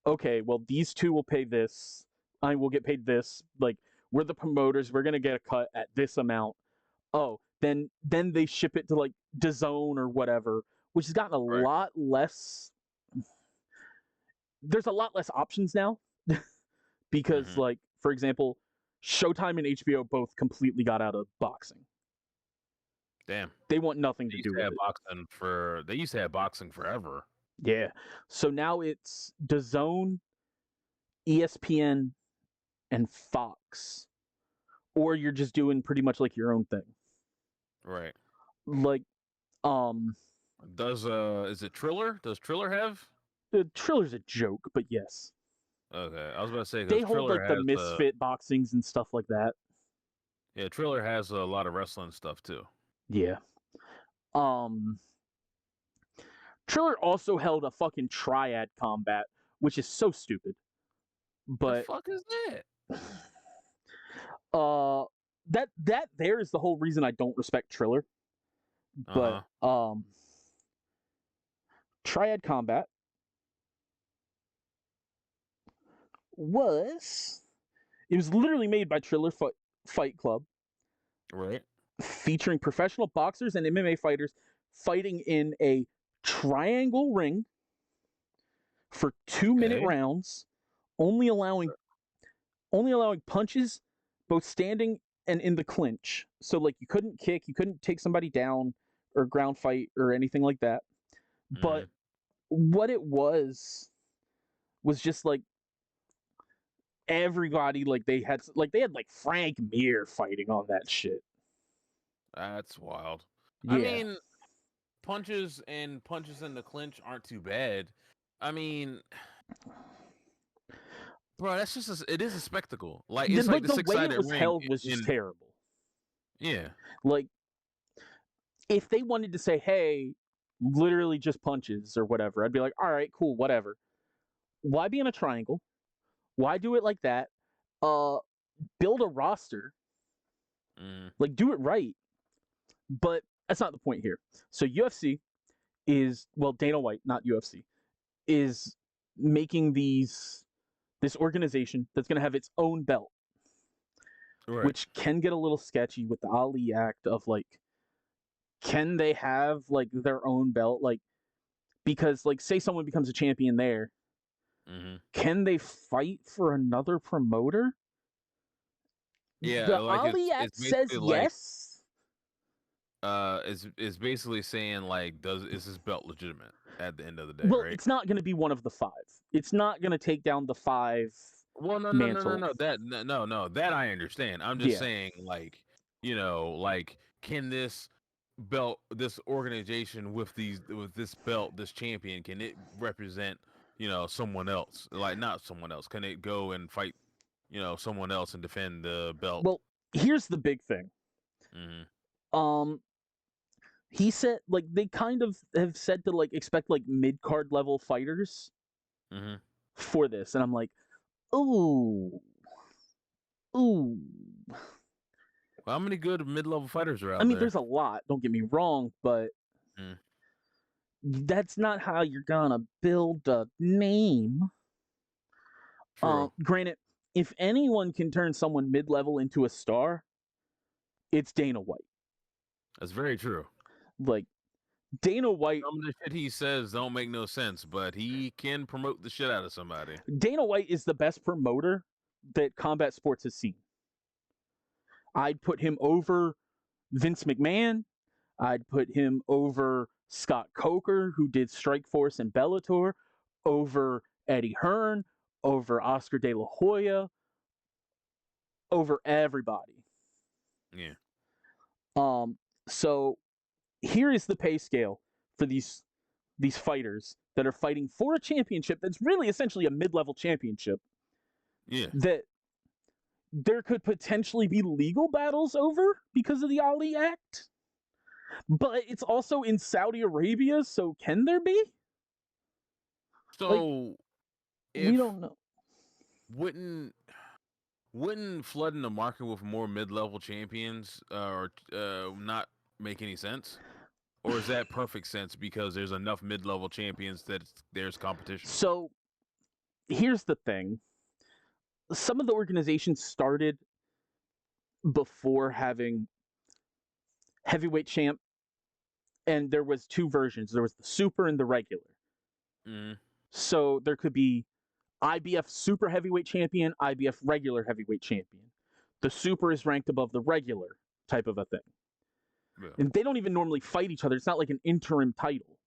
[SPEAKER 1] okay, well, these two will pay this, I will get paid this, like, we're the promoters, we're gonna get a cut at this amount. Oh, then they ship it to, like, DAZN or whatever, which has gotten a lot less. There's a lot less options now because, like, for example, Showtime and HBO both completely got out of boxing.
[SPEAKER 2] Damn.
[SPEAKER 1] They want nothing to do with it.
[SPEAKER 2] They used to have boxing forever.
[SPEAKER 1] Yeah. So now it's DAZN, ESPN, and Fox. Or you're just doing pretty much like your own thing.
[SPEAKER 2] Right.
[SPEAKER 1] Like,
[SPEAKER 2] is it Triller? Does Triller have?
[SPEAKER 1] Triller's a joke, but yes.
[SPEAKER 2] Okay, I was about to say
[SPEAKER 1] they hold
[SPEAKER 2] Triller
[SPEAKER 1] like the misfit boxings and stuff like that.
[SPEAKER 2] Yeah, Triller has a lot of wrestling stuff too.
[SPEAKER 1] Yeah. Triller also held a fucking triad combat, which is so stupid. But
[SPEAKER 2] the fuck is that?
[SPEAKER 1] That there is the whole reason I don't respect Triller. But triad combat was literally made by Triller Fight Club.
[SPEAKER 2] Right.
[SPEAKER 1] Featuring professional boxers and MMA fighters fighting in a triangle ring for 2-minute rounds, only allowing punches both standing and in the clinch. So, like, you couldn't kick, you couldn't take somebody down or ground fight or anything like that. But what it was just like everybody, like, they had Frank Mir fighting on that shit.
[SPEAKER 2] That's wild.
[SPEAKER 1] Yeah.
[SPEAKER 2] I mean, punches in the clinch aren't too bad. I mean, bro, that's just it is a spectacle. Like, it's like the
[SPEAKER 1] way it was
[SPEAKER 2] ring
[SPEAKER 1] held was just terrible.
[SPEAKER 2] Yeah.
[SPEAKER 1] Like, if they wanted to say, hey, literally just punches or whatever, I'd be like, all right, cool, whatever. Why be in a triangle? Why do it like that? Build a roster. Like, do it right. But that's not the point here. So UFC is, well, Dana White, not UFC, is making this organization that's going to have its own belt. Right. Which can get a little sketchy with the Ali Act of, like, can they have, like, their own belt? Like, because, like, say someone becomes a champion there,
[SPEAKER 2] Mm-hmm.
[SPEAKER 1] Can they fight for another promoter?
[SPEAKER 2] Yeah,
[SPEAKER 1] The
[SPEAKER 2] like
[SPEAKER 1] Ali
[SPEAKER 2] it's
[SPEAKER 1] Act says
[SPEAKER 2] basically like
[SPEAKER 1] yes.
[SPEAKER 2] it's basically saying like, is this belt legitimate at the end of the day,
[SPEAKER 1] Well,
[SPEAKER 2] right?
[SPEAKER 1] it's not going to be one of the 5. It's not going to take down the 5
[SPEAKER 2] Well,
[SPEAKER 1] mantle.
[SPEAKER 2] no. That I understand. I'm just
[SPEAKER 1] Yeah.
[SPEAKER 2] saying, like, like, can this belt, this organization with this belt, this champion, can it represent, someone else? Like, not someone else. Can it go and fight, someone else and defend the belt?
[SPEAKER 1] Well, here's the big thing.
[SPEAKER 2] Mm-hmm.
[SPEAKER 1] He said like they kind of have said to like expect like mid-card level fighters
[SPEAKER 2] Mm-hmm.
[SPEAKER 1] for this, and I'm like, ooh. Ooh.
[SPEAKER 2] Well, how many good mid-level fighters are out
[SPEAKER 1] I mean,
[SPEAKER 2] there?
[SPEAKER 1] there's a lot, don't get me wrong, but
[SPEAKER 2] Mm.
[SPEAKER 1] that's not how you're gonna build a name.
[SPEAKER 2] True.
[SPEAKER 1] Granted, if anyone can turn someone mid-level into a star, it's Dana White.
[SPEAKER 2] That's very true.
[SPEAKER 1] Like Dana White,
[SPEAKER 2] Some of the shit he says don't make no sense, but he can promote the shit out of somebody.
[SPEAKER 1] Dana White is the best promoter that combat sports has seen. I'd put him over Vince McMahon. I'd put him over Scott Coker, who did Strikeforce and Bellator, over Eddie Hearn, over Oscar De La Hoya, over everybody.
[SPEAKER 2] Yeah.
[SPEAKER 1] So here is the pay scale for these fighters that are fighting for a championship that's really essentially a mid-level championship.
[SPEAKER 2] Yeah.
[SPEAKER 1] That there could potentially be legal battles over because of the Ali Act. But it's also in Saudi Arabia, so can there be?
[SPEAKER 2] So
[SPEAKER 1] We don't know.
[SPEAKER 2] wouldn't flooding the market with more mid-level champions or not make any sense? Or is that perfect sense because there's enough mid-level champions that there's competition?
[SPEAKER 1] So here's the thing. Some of the organizations started before having heavyweight champ, and there was 2 versions. There was the super and the regular.
[SPEAKER 2] Mm-hmm.
[SPEAKER 1] So there could be IBF super heavyweight champion, IBF regular heavyweight champion. The super is ranked above the regular type of a thing.
[SPEAKER 2] Yeah.
[SPEAKER 1] And they don't even normally fight each other. It's not like an interim title.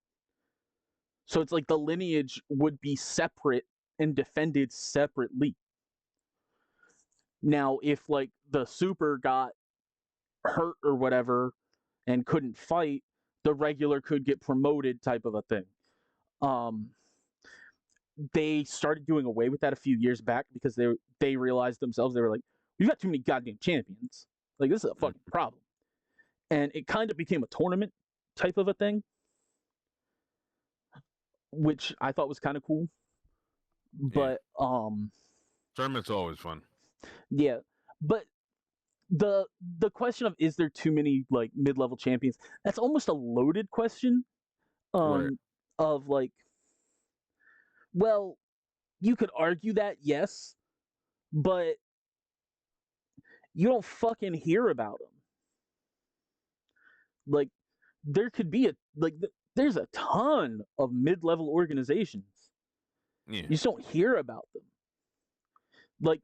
[SPEAKER 1] So it's like the lineage would be separate and defended separately. Now, if like the super got hurt or whatever and couldn't fight, the regular could get promoted type of a thing. They started doing away with that a few years back because they realized themselves, they were like, we've got too many goddamn champions. Like, this is a fucking problem. And it kind of became a tournament type of a thing, which I thought was kind of cool. But
[SPEAKER 2] tournaments are always fun.
[SPEAKER 1] Yeah. But the question of, is there too many like mid-level champions, that's almost a loaded question.
[SPEAKER 2] Right.
[SPEAKER 1] Of like, well, you could argue that, yes, but you don't fucking hear about them. Like, there could be there's a ton of mid-level organizations.
[SPEAKER 2] Yeah.
[SPEAKER 1] You just don't hear about them. Like,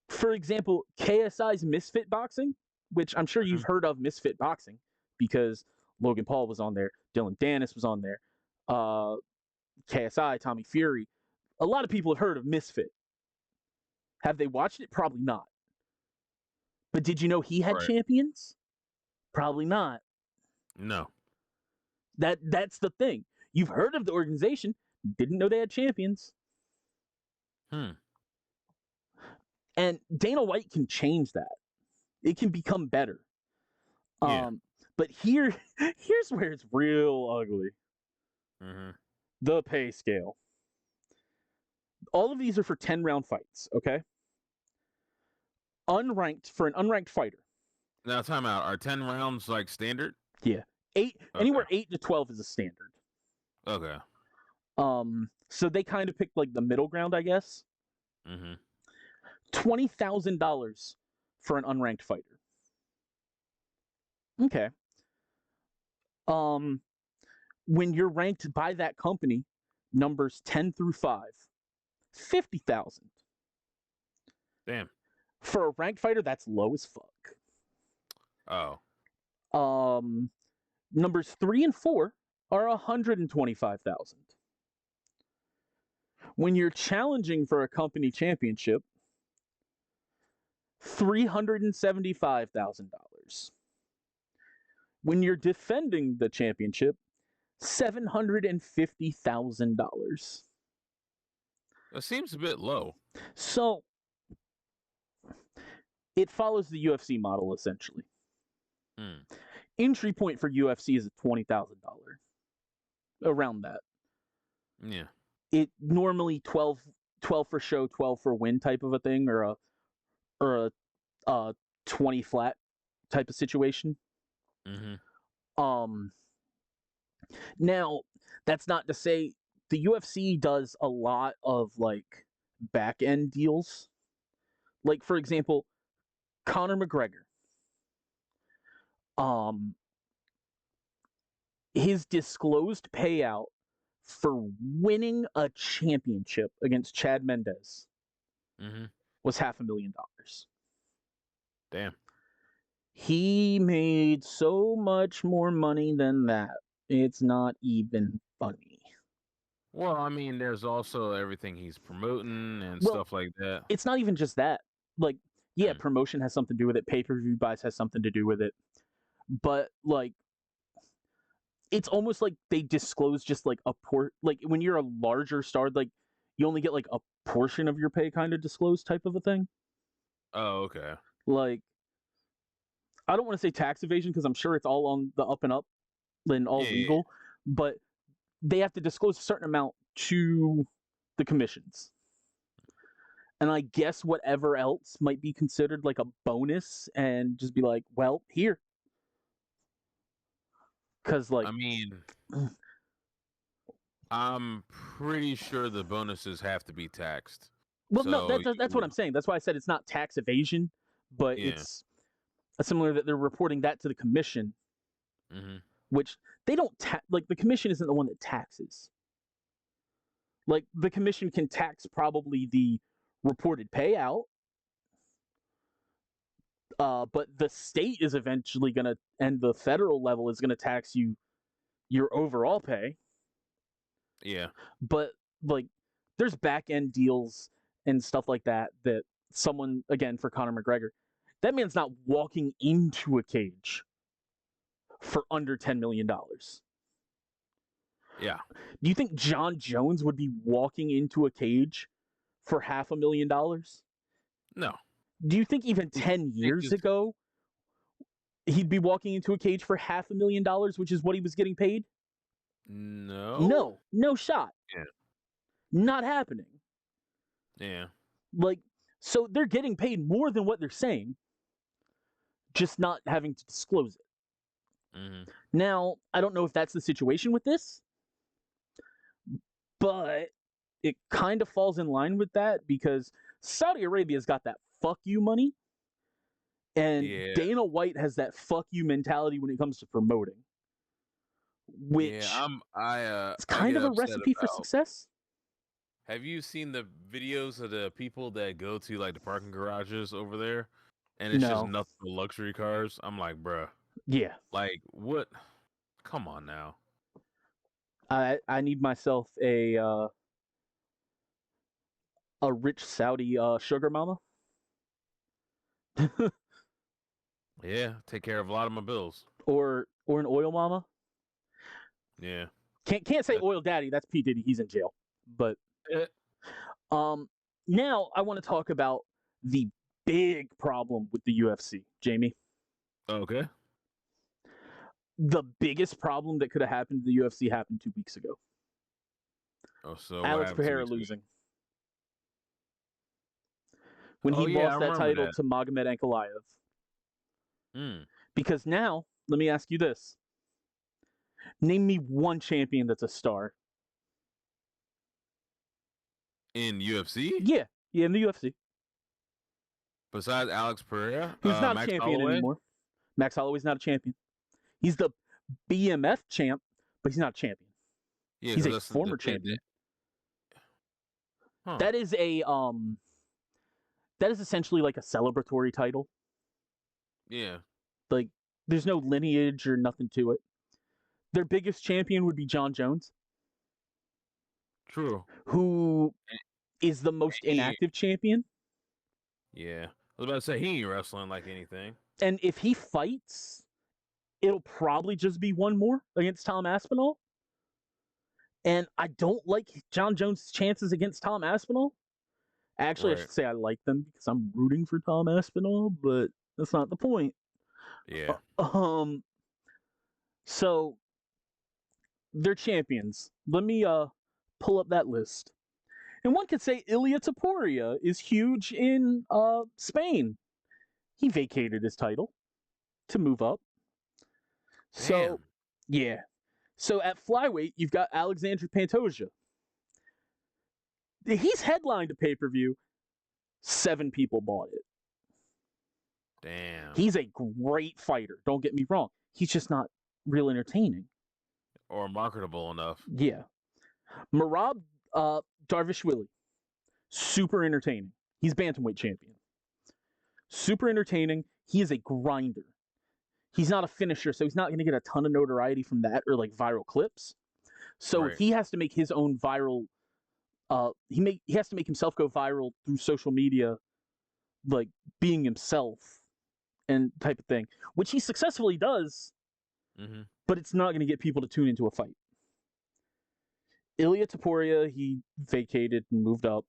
[SPEAKER 1] for example, KSI's Misfit Boxing, which I'm sure you've heard of Misfit Boxing because Logan Paul was on there, Dylan Dennis was on there, KSI, Tommy Fury. A lot of people have heard of Misfit. Have they watched it? Probably not. But did you know he had champions? Probably not.
[SPEAKER 2] No.
[SPEAKER 1] That's the thing. You've heard of the organization, didn't know they had champions. And Dana White can change that. It can become better.
[SPEAKER 2] Yeah.
[SPEAKER 1] But here's where it's real ugly. The pay scale. All of these are for 10-round fights, okay? Unranked, for an unranked fighter.
[SPEAKER 2] Now, time out. Are 10 rounds like standard?
[SPEAKER 1] Yeah. Anywhere 8 to 12 is a standard.
[SPEAKER 2] Okay.
[SPEAKER 1] So they kind of picked like the middle ground, I guess. $20,000 for an unranked fighter. Okay. When you're ranked by that company, numbers 10 through 5, $50,000.
[SPEAKER 2] Damn.
[SPEAKER 1] For a ranked fighter, that's low as fuck.
[SPEAKER 2] Oh.
[SPEAKER 1] Numbers 3 and 4 are $125,000. When you're challenging for a company championship, $375,000. When you're defending the championship, $750,000.
[SPEAKER 2] That seems a bit low.
[SPEAKER 1] So it follows the UFC model essentially. Entry point for UFC is $20,000, around that.
[SPEAKER 2] Yeah.
[SPEAKER 1] It normally 12 for show, 12 for win type of a thing, or a 20 flat type of situation. Now that's not to say the UFC does a lot of like back end deals. Like for example, Conor McGregor. His disclosed payout for winning a championship against Chad Mendes was $500,000.
[SPEAKER 2] Damn.
[SPEAKER 1] He made so much more money than that. It's not even funny.
[SPEAKER 2] Well, I mean, there's also everything he's promoting and stuff like that.
[SPEAKER 1] It's not even just that. Like, yeah, promotion has something to do with it. Pay-per-view buys has something to do with it. But, like, it's almost like they disclose just, like, like, when you're a larger star, like, you only get, like, a portion of your pay kind of disclosed type of a thing.
[SPEAKER 2] Oh, okay.
[SPEAKER 1] Like, I don't want to say tax evasion because I'm sure it's all on the up and up and all legal, but they have to disclose a certain amount to the commissions. And I guess whatever else might be considered like a bonus and just be like, well, here. Because, like,
[SPEAKER 2] I mean, I'm pretty sure the bonuses have to be taxed.
[SPEAKER 1] Well, no, that's what I'm saying. That's why I said it's not tax evasion, but it's similar that they're reporting that to the commission, which they don't like. The commission isn't the one that taxes. Like, the commission can tax probably the reported payout, but the state is eventually going to, and the federal level is going to tax you your overall pay.
[SPEAKER 2] Yeah.
[SPEAKER 1] But, like, there's back-end deals and stuff like that someone, again, for Conor McGregor, that man's not walking into a cage for under $10 million.
[SPEAKER 2] Yeah.
[SPEAKER 1] Do you think John Jones would be walking into a cage for $500,000?
[SPEAKER 2] No.
[SPEAKER 1] Do you think even 10 years ago he'd be walking into a cage for $500,000, which is what he was getting paid?
[SPEAKER 2] No.
[SPEAKER 1] No shot.
[SPEAKER 2] Yeah.
[SPEAKER 1] Not happening.
[SPEAKER 2] Yeah.
[SPEAKER 1] Like, so they're getting paid more than what they're saying, just not having to disclose it. Now, I don't know if that's the situation with this, but it kind of falls in line with that because Saudi Arabia's got that fuck you money, and Dana White has that fuck you mentality when it comes to promoting, which it's kind of a recipe for success.
[SPEAKER 2] Have you seen the videos of the people that go to like the parking garages over there, and it's just nothing but luxury cars? I'm like, bruh.
[SPEAKER 1] Yeah.
[SPEAKER 2] Like, what? Come on now.
[SPEAKER 1] I need myself a rich Saudi sugar mama.
[SPEAKER 2] Yeah, take care of a lot of my bills.
[SPEAKER 1] Or an oil mama.
[SPEAKER 2] Yeah.
[SPEAKER 1] Can't say oil daddy. That's P. Diddy. He's in jail. But now I want to talk about the big problem with the UFC, Jamie.
[SPEAKER 2] Okay.
[SPEAKER 1] The biggest problem that could have happened to the UFC happened 2 weeks ago.
[SPEAKER 2] Oh, so
[SPEAKER 1] Alex Pereira losing. When he lost that title to Magomed Ankalaev. Because now, let me ask you this. Name me one champion that's a star.
[SPEAKER 2] In UFC?
[SPEAKER 1] Yeah, in the UFC.
[SPEAKER 2] Besides Alex Pereira?
[SPEAKER 1] Who's not
[SPEAKER 2] Max
[SPEAKER 1] a champion
[SPEAKER 2] Holloway?
[SPEAKER 1] anymore. Max Holloway's not a champion. He's the BMF champ, but he's not a champion.
[SPEAKER 2] Yeah,
[SPEAKER 1] he's a former champion.
[SPEAKER 2] Huh.
[SPEAKER 1] That is essentially like a celebratory title.
[SPEAKER 2] Yeah.
[SPEAKER 1] Like, there's no lineage or nothing to it. Their biggest champion would be John Jones,
[SPEAKER 2] True.
[SPEAKER 1] who is the most inactive champion.
[SPEAKER 2] Yeah. I was about to say, he ain't wrestling like anything.
[SPEAKER 1] And if he fights, it'll probably just be one more against Tom Aspinall. And I don't like John Jones' chances against Tom Aspinall. Actually, I should say I like them because I'm rooting for Tom Aspinall, but that's not the point.
[SPEAKER 2] Yeah.
[SPEAKER 1] So they're champions. Let me pull up that list. And one could say Ilya Taporia is huge in Spain. He vacated his title to move up. So, yeah. So at flyweight, you've got Alexander Pantoja. He's headlined a pay-per-view. 7 people bought it.
[SPEAKER 2] Damn.
[SPEAKER 1] He's a great fighter. Don't get me wrong. He's just not real entertaining.
[SPEAKER 2] Or marketable enough.
[SPEAKER 1] Yeah. Merab Darvishvili. Super entertaining. He's bantamweight champion. Super entertaining. He is a grinder. He's not a finisher, so he's not going to get a ton of notoriety from that or like viral clips. So he has to make his own viral. He has to make himself go viral through social media, like being himself and type of thing, which he successfully does.
[SPEAKER 2] Mm-hmm.
[SPEAKER 1] But it's not going to get people to tune into a fight. Ilya Taporia, he vacated and moved up.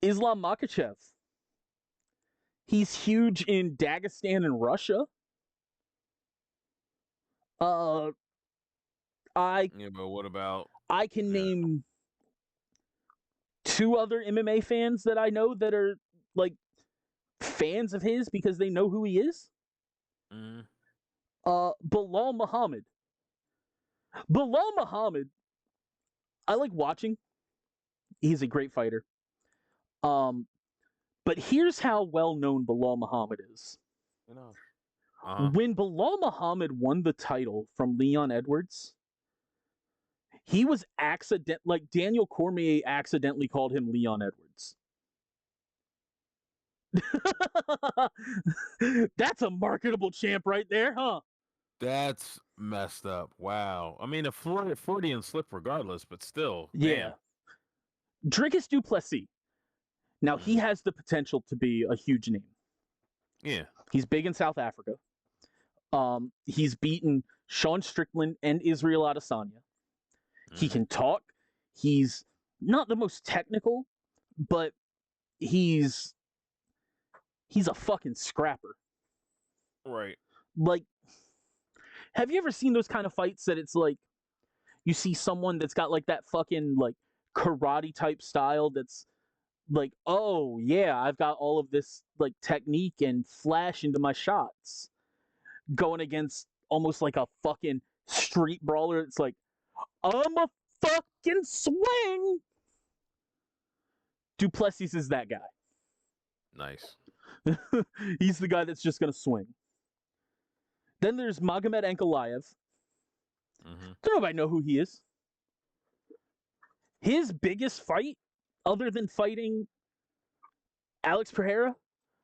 [SPEAKER 1] Islam Makhachev. He's huge in Dagestan and Russia.
[SPEAKER 2] Yeah, but what about?
[SPEAKER 1] I can name 2 other MMA fans that I know that are like fans of his because they know who he is.
[SPEAKER 2] Mm-hmm.
[SPEAKER 1] Bilal Muhammad. Bilal Muhammad, I like watching. He's a great fighter. But here's how well known Bilal Muhammad is. When Bilal Muhammad won the title from Leon Edwards, he was like Daniel Cormier accidentally called him Leon Edwards. That's a marketable champ right there, huh?
[SPEAKER 2] That's messed up. Wow. I mean, a Freudian slip regardless, but still.
[SPEAKER 1] Yeah. Dricus du Plessis. Now, he has the potential to be a huge name.
[SPEAKER 2] Yeah.
[SPEAKER 1] He's big in South Africa. He's beaten Sean Strickland and Israel Adesanya. Mm-hmm. He can talk. He's not the most technical, but he's a fucking scrapper.
[SPEAKER 2] Right.
[SPEAKER 1] Like, have you ever seen those kind of fights that it's like you see someone that's got like that fucking like karate type style that's like, oh yeah, I've got all of this like technique and flash into my shots, going against almost like a fucking street brawler. It's like, I'm a fucking swing. Du Plessis is that guy.
[SPEAKER 2] Nice.
[SPEAKER 1] He's the guy that's just gonna swing. Then there's Magomed Ankalaev. Don't nobody know who he is. His biggest fight, other than fighting Alex Pereira,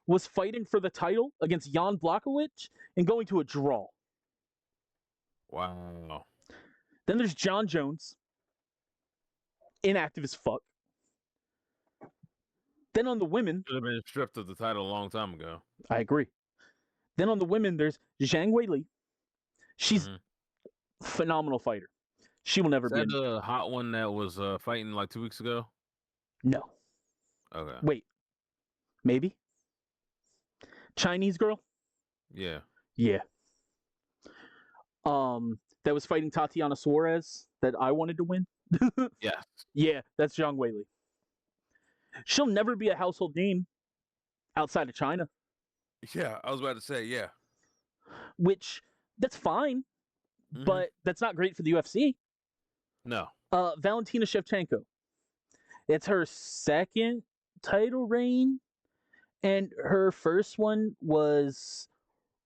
[SPEAKER 1] was fighting for the title against Jan Blachowicz and going to a draw.
[SPEAKER 2] Wow.
[SPEAKER 1] Then there's John Jones. Inactive as fuck. Then on the women...
[SPEAKER 2] Should have been stripped of the title a long time ago.
[SPEAKER 1] I agree. Then on the women, there's Zhang Weili. She's a phenomenal fighter. She will never
[SPEAKER 2] Is
[SPEAKER 1] be...
[SPEAKER 2] that the hot one that was fighting like 2 weeks ago?
[SPEAKER 1] No.
[SPEAKER 2] Okay.
[SPEAKER 1] Wait. Maybe? Chinese girl?
[SPEAKER 2] Yeah.
[SPEAKER 1] Yeah. That was fighting Tatiana Suarez that I wanted to win.
[SPEAKER 2] Yeah.
[SPEAKER 1] Yeah, that's Zhang Weili. She'll never be a household name outside of China.
[SPEAKER 2] Yeah, I was about to say, yeah.
[SPEAKER 1] Which, that's fine, but that's not great for the UFC.
[SPEAKER 2] No.
[SPEAKER 1] Valentina Shevchenko. It's her second title reign, and her first one was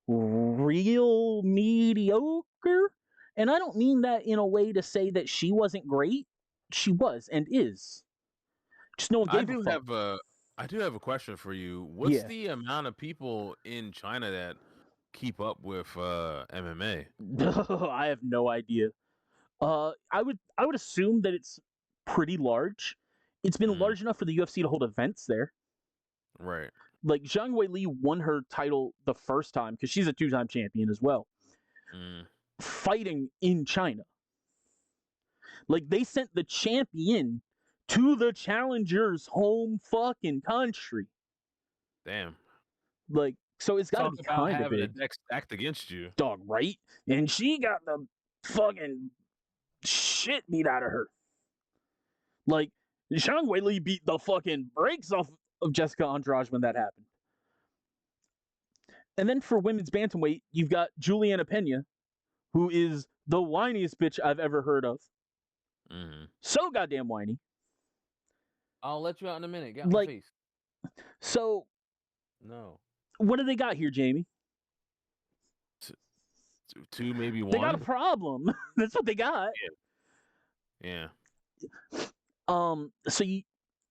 [SPEAKER 1] real mediocre. And I don't mean that in a way to say that she wasn't great. She was and is. Just no one gave a fuck.
[SPEAKER 2] I do have a question for you. What's
[SPEAKER 1] Yeah.
[SPEAKER 2] the amount of people in China that keep up with MMA?
[SPEAKER 1] I have no idea. I would assume that it's pretty large. It's been large enough for the UFC to hold events there.
[SPEAKER 2] Right.
[SPEAKER 1] Like Zhang Weili won her title the first time because she's a 2-time champion as well, fighting in China. Like they sent the champion to the challenger's home fucking country.
[SPEAKER 2] Damn.
[SPEAKER 1] Like, so it's got to be kind of big.
[SPEAKER 2] A deck stacked against you.
[SPEAKER 1] Dog, right? And she got the fucking shit beat out of her. Like, Zhang Weili beat the fucking brakes off of Jessica Andrade when that happened. And then for women's bantamweight, you've got Juliana Pena, who is the whiniest bitch I've ever heard of. So goddamn whiny.
[SPEAKER 4] I'll let you out in a minute. Get on my face.
[SPEAKER 1] So,
[SPEAKER 4] no.
[SPEAKER 1] What do they got here, Jamie?
[SPEAKER 2] Two, maybe one.
[SPEAKER 1] They got a problem. That's what they got.
[SPEAKER 2] Yeah.
[SPEAKER 1] So you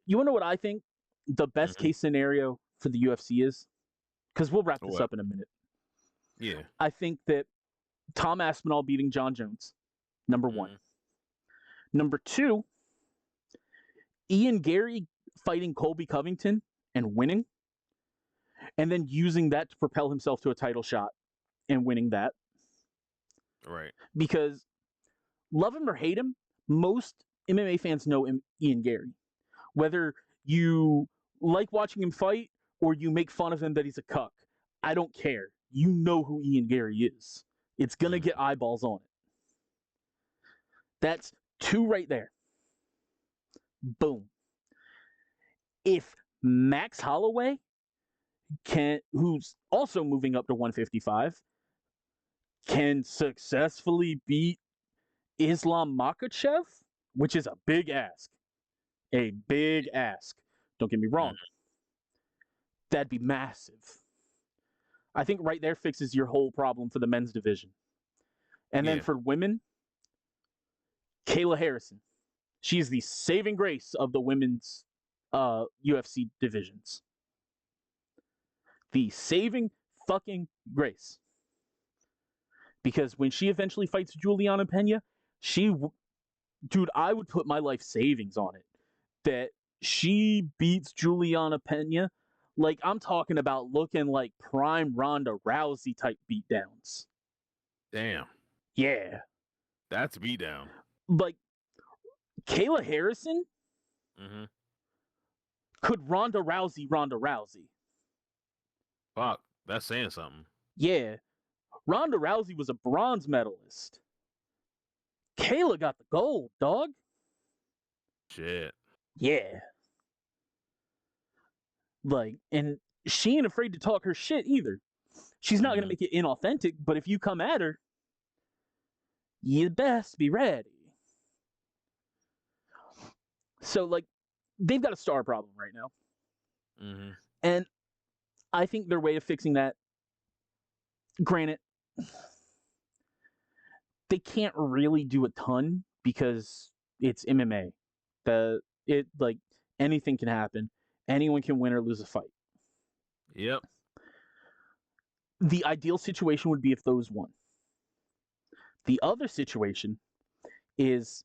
[SPEAKER 1] want to know what I think the best case scenario for the UFC is? Because we'll wrap this up in a minute.
[SPEAKER 2] Yeah.
[SPEAKER 1] I think that Tom Aspinall beating John Jones, number one. Number two, Ian Gary fighting Colby Covington and winning, and then using that to propel himself to a title shot and winning that.
[SPEAKER 2] Right.
[SPEAKER 1] Because love him or hate him, most MMA fans know Ian Gary. Whether you like watching him fight or you make fun of him that he's a cuck, I don't care. You know who Ian Gary is. It's going to get eyeballs on it. That's two right there. Boom. If Max Holloway who's also moving up to 155, can successfully beat Islam Makhachev, which is a big ask. A big ask. Don't get me wrong. That'd be massive. I think right there fixes your whole problem for the men's division. And then for women, Kayla Harrison. She's the saving grace of the women's UFC divisions. The saving fucking grace. Because when she eventually fights Juliana Pena, dude, I would put my life savings on it. That she beats Juliana Pena. Like, I'm talking about looking like prime Ronda Rousey type beatdowns.
[SPEAKER 2] Damn.
[SPEAKER 1] Yeah.
[SPEAKER 2] That's a beatdown.
[SPEAKER 1] Like, Kayla Harrison could Ronda Rousey.
[SPEAKER 2] Fuck, that's saying something.
[SPEAKER 1] Yeah. Ronda Rousey was a bronze medalist. Kayla got the gold, dog.
[SPEAKER 2] Shit.
[SPEAKER 1] Yeah. Like, and she ain't afraid to talk her shit either. She's not going to make it inauthentic, but if you come at her, you best be ready. So, like, they've got a star problem right now. And I think their way of fixing that, granted, they can't really do a ton because it's MMA. Like, anything can happen. Anyone can win or lose a fight.
[SPEAKER 2] Yep.
[SPEAKER 1] The ideal situation would be if those won. The other situation is,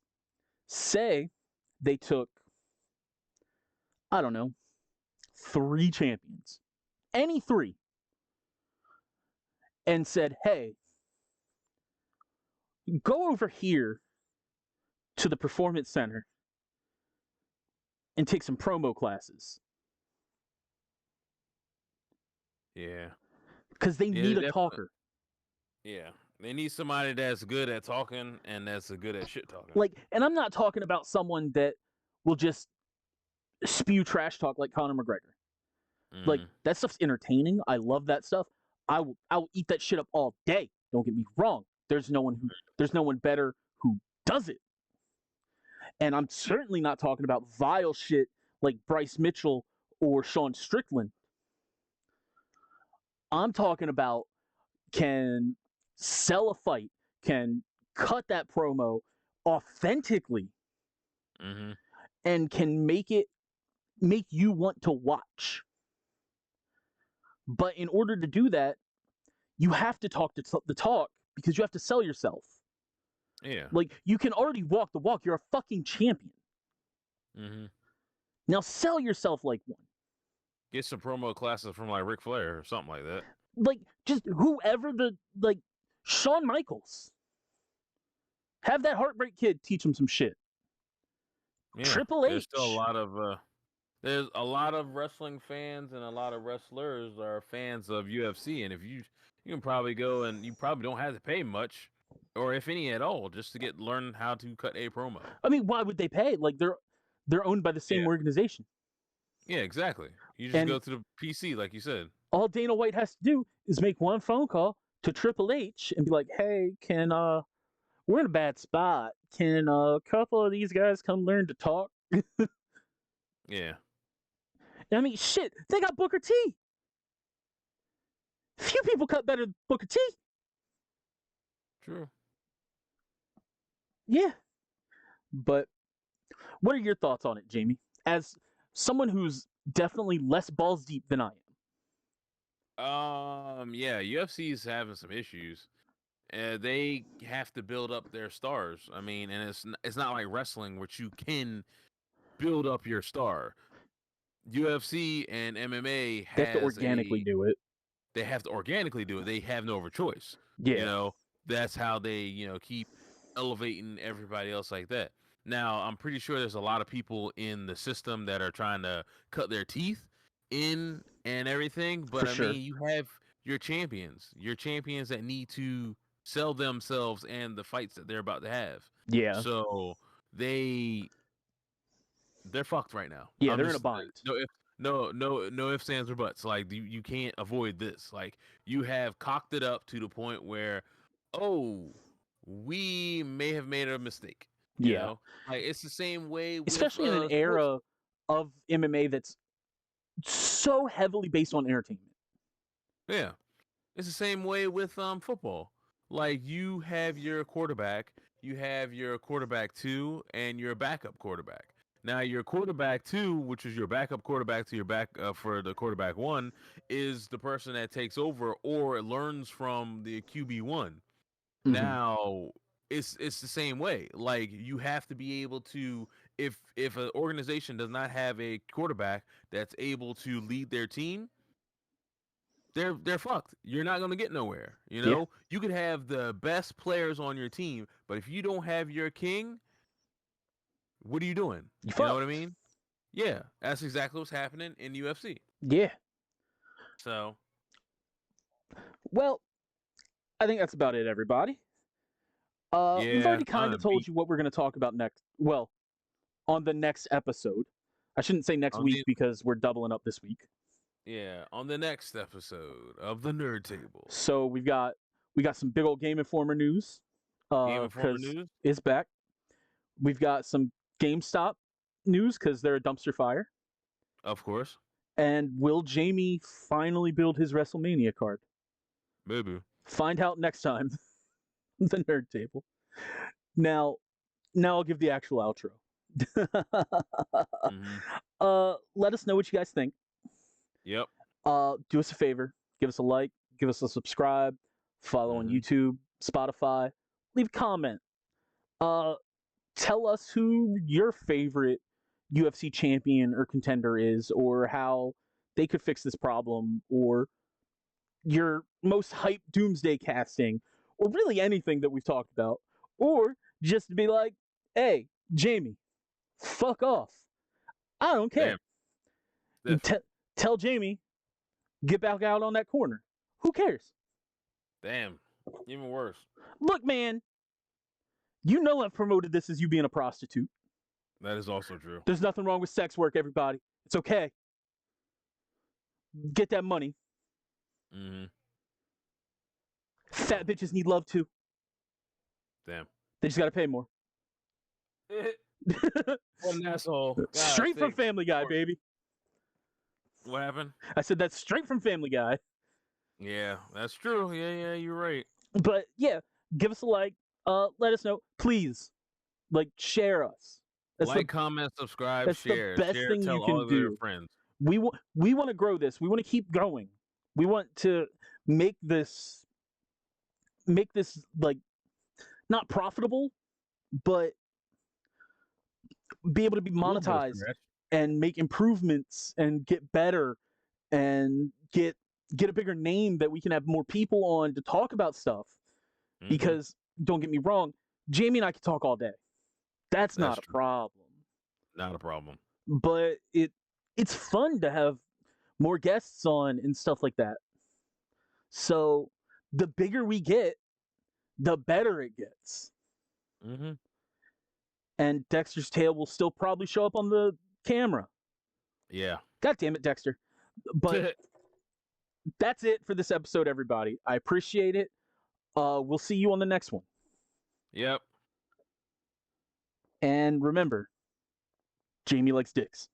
[SPEAKER 1] say they took, I don't know, 3 champions. Any 3. And said, hey, go over here to the Performance Center and take some promo classes.
[SPEAKER 2] Yeah.
[SPEAKER 1] Because they need a talker.
[SPEAKER 2] Yeah. They need somebody that's good at talking and that's good at shit talking.
[SPEAKER 1] Like, and I'm not talking about someone that will just spew trash talk like Conor McGregor. Like, that stuff's entertaining. I love that stuff. I will eat that shit up all day. Don't get me wrong. There's no one better who does it. And I'm certainly not talking about vile shit like Bryce Mitchell or Sean Strickland. I'm talking about can sell a fight, can cut that promo authentically, and can make it make you want to watch. But in order to do that, you have to talk the talk because you have to sell yourself.
[SPEAKER 2] Yeah.
[SPEAKER 1] Like, you can already walk the walk. You're a fucking champion.
[SPEAKER 2] Mm-hmm.
[SPEAKER 1] Now sell yourself like one.
[SPEAKER 2] Get some promo classes from like Ric Flair or something like that.
[SPEAKER 1] Like, just whoever Shawn Michaels. Have that Heartbreak Kid teach him some shit.
[SPEAKER 2] Yeah.
[SPEAKER 1] Triple H.
[SPEAKER 2] There's still there's a lot of wrestling fans and a lot of wrestlers are fans of UFC, and if you can probably go and you probably don't have to pay much, or if any at all, just to learn how to cut a promo.
[SPEAKER 1] I mean, why would they pay? Like, they're owned by the same organization.
[SPEAKER 2] Yeah, exactly. You just go to the PC, like you said.
[SPEAKER 1] All Dana White has to do is make one phone call to Triple H and be like, "Hey, we're in a bad spot. Can a couple of these guys come learn to talk?"
[SPEAKER 2] Yeah.
[SPEAKER 1] I mean, shit, they got Booker T. Few people cut better than Booker T.
[SPEAKER 2] True.
[SPEAKER 1] Yeah. But what are your thoughts on it, Jamie? As someone who's definitely less balls deep than I
[SPEAKER 2] am. Yeah, UFC's having some issues. They have to build up their stars. I mean, and it's not like wrestling, which you can build up your star. UFC and MMA
[SPEAKER 1] they have to organically do it.
[SPEAKER 2] They have to organically do it. They have no other choice.
[SPEAKER 1] Yeah.
[SPEAKER 2] You know, that's how they, keep elevating everybody else like that. Now, I'm pretty sure there's a lot of people in the system that are trying to cut their teeth in and everything. But
[SPEAKER 1] For sure.
[SPEAKER 2] mean, you have your champions that need to sell themselves and the fights that they're about to have.
[SPEAKER 1] Yeah.
[SPEAKER 2] So they're fucked right now.
[SPEAKER 1] Yeah, they're in a bind.
[SPEAKER 2] No ifs, ands, or buts. Like you can't avoid this. Like you have cocked it up to the point where, we may have made a mistake. You know? Like it's the same way,
[SPEAKER 1] especially in an era of MMA that's so heavily based on entertainment.
[SPEAKER 2] Yeah, it's the same way with football. Like you have your quarterback, you have your quarterback 2, and your backup quarterback. Now, your quarterback 2, which is your backup quarterback to your back for the quarterback 1, is the person that takes over or learns from the QB1. Mm-hmm. Now, it's the same way. Like you have to be able to, if an organization does not have a quarterback that's able to lead their team, they're fucked. You're not going to get nowhere. You know, you could have the best players on your team, but if you don't have your king, what are you doing? You know what I mean? Yeah, that's exactly what's happening in UFC.
[SPEAKER 1] Yeah.
[SPEAKER 2] So,
[SPEAKER 1] well, I think that's about it, everybody. We've already kind of told you what we're going to talk about next. Well, on the next episode. I shouldn't say next week because we're doubling up this week.
[SPEAKER 2] Yeah, on the next episode of the Nerd Table.
[SPEAKER 1] So we got some big old Game Informer news.
[SPEAKER 2] Game Informer news
[SPEAKER 1] is back. We've got some GameStop news because they're a dumpster fire.
[SPEAKER 2] Of course.
[SPEAKER 1] And will Jamie finally build his WrestleMania card?
[SPEAKER 2] Maybe.
[SPEAKER 1] Find out next time. The Nerd Table. Now I'll give the actual outro. Let us know what you guys think.
[SPEAKER 2] Yep.
[SPEAKER 1] Do us a favor. Give us a like. Give us a subscribe. Follow on YouTube, Spotify. Leave a comment. Tell us who your favorite UFC champion or contender is, or how they could fix this problem, or your most hyped doomsday casting, or really anything that we've talked about. Or just be like, hey, Jamie, fuck off. I don't care. Tell Jamie, get back out on that corner. Who cares?
[SPEAKER 2] Damn. Even worse.
[SPEAKER 1] Look, man, you know I've promoted this as you being a prostitute.
[SPEAKER 2] That is also true.
[SPEAKER 1] There's nothing wrong with sex work, everybody. It's okay. Get that money. Fat bitches need love too.
[SPEAKER 2] Damn.
[SPEAKER 1] They just gotta pay more.
[SPEAKER 2] What an asshole. God,
[SPEAKER 1] straight from Family Guy, baby.
[SPEAKER 2] What happened?
[SPEAKER 1] I said that's straight from Family Guy.
[SPEAKER 2] Yeah, that's true. Yeah, you're right.
[SPEAKER 1] But yeah, give us a like. Let us know. Please, share us.
[SPEAKER 2] Like, comment, subscribe,
[SPEAKER 1] that's
[SPEAKER 2] share.
[SPEAKER 1] the best
[SPEAKER 2] Share,
[SPEAKER 1] thing
[SPEAKER 2] tell
[SPEAKER 1] you
[SPEAKER 2] all
[SPEAKER 1] can
[SPEAKER 2] of your
[SPEAKER 1] do.
[SPEAKER 2] friends.
[SPEAKER 1] We want to grow this. We want to keep going. We want to make this like not profitable, but be able to be
[SPEAKER 2] A little bit of
[SPEAKER 1] monetized
[SPEAKER 2] scratch.
[SPEAKER 1] and make improvements and get better and get a bigger name that we can have more people on to talk about stuff. Because don't get me wrong, Jamie and I can talk all day. That's not a
[SPEAKER 2] true.
[SPEAKER 1] problem.
[SPEAKER 2] Not a problem.
[SPEAKER 1] But it's fun to have more guests on and stuff like that. So the bigger we get, the better it gets. And Dexter's tail will still probably show up on the camera.
[SPEAKER 2] Yeah.
[SPEAKER 1] God damn it, Dexter. But that's it for this episode, everybody. I appreciate it. We'll see you on the next one.
[SPEAKER 2] Yep.
[SPEAKER 1] And remember, Jamie likes dicks.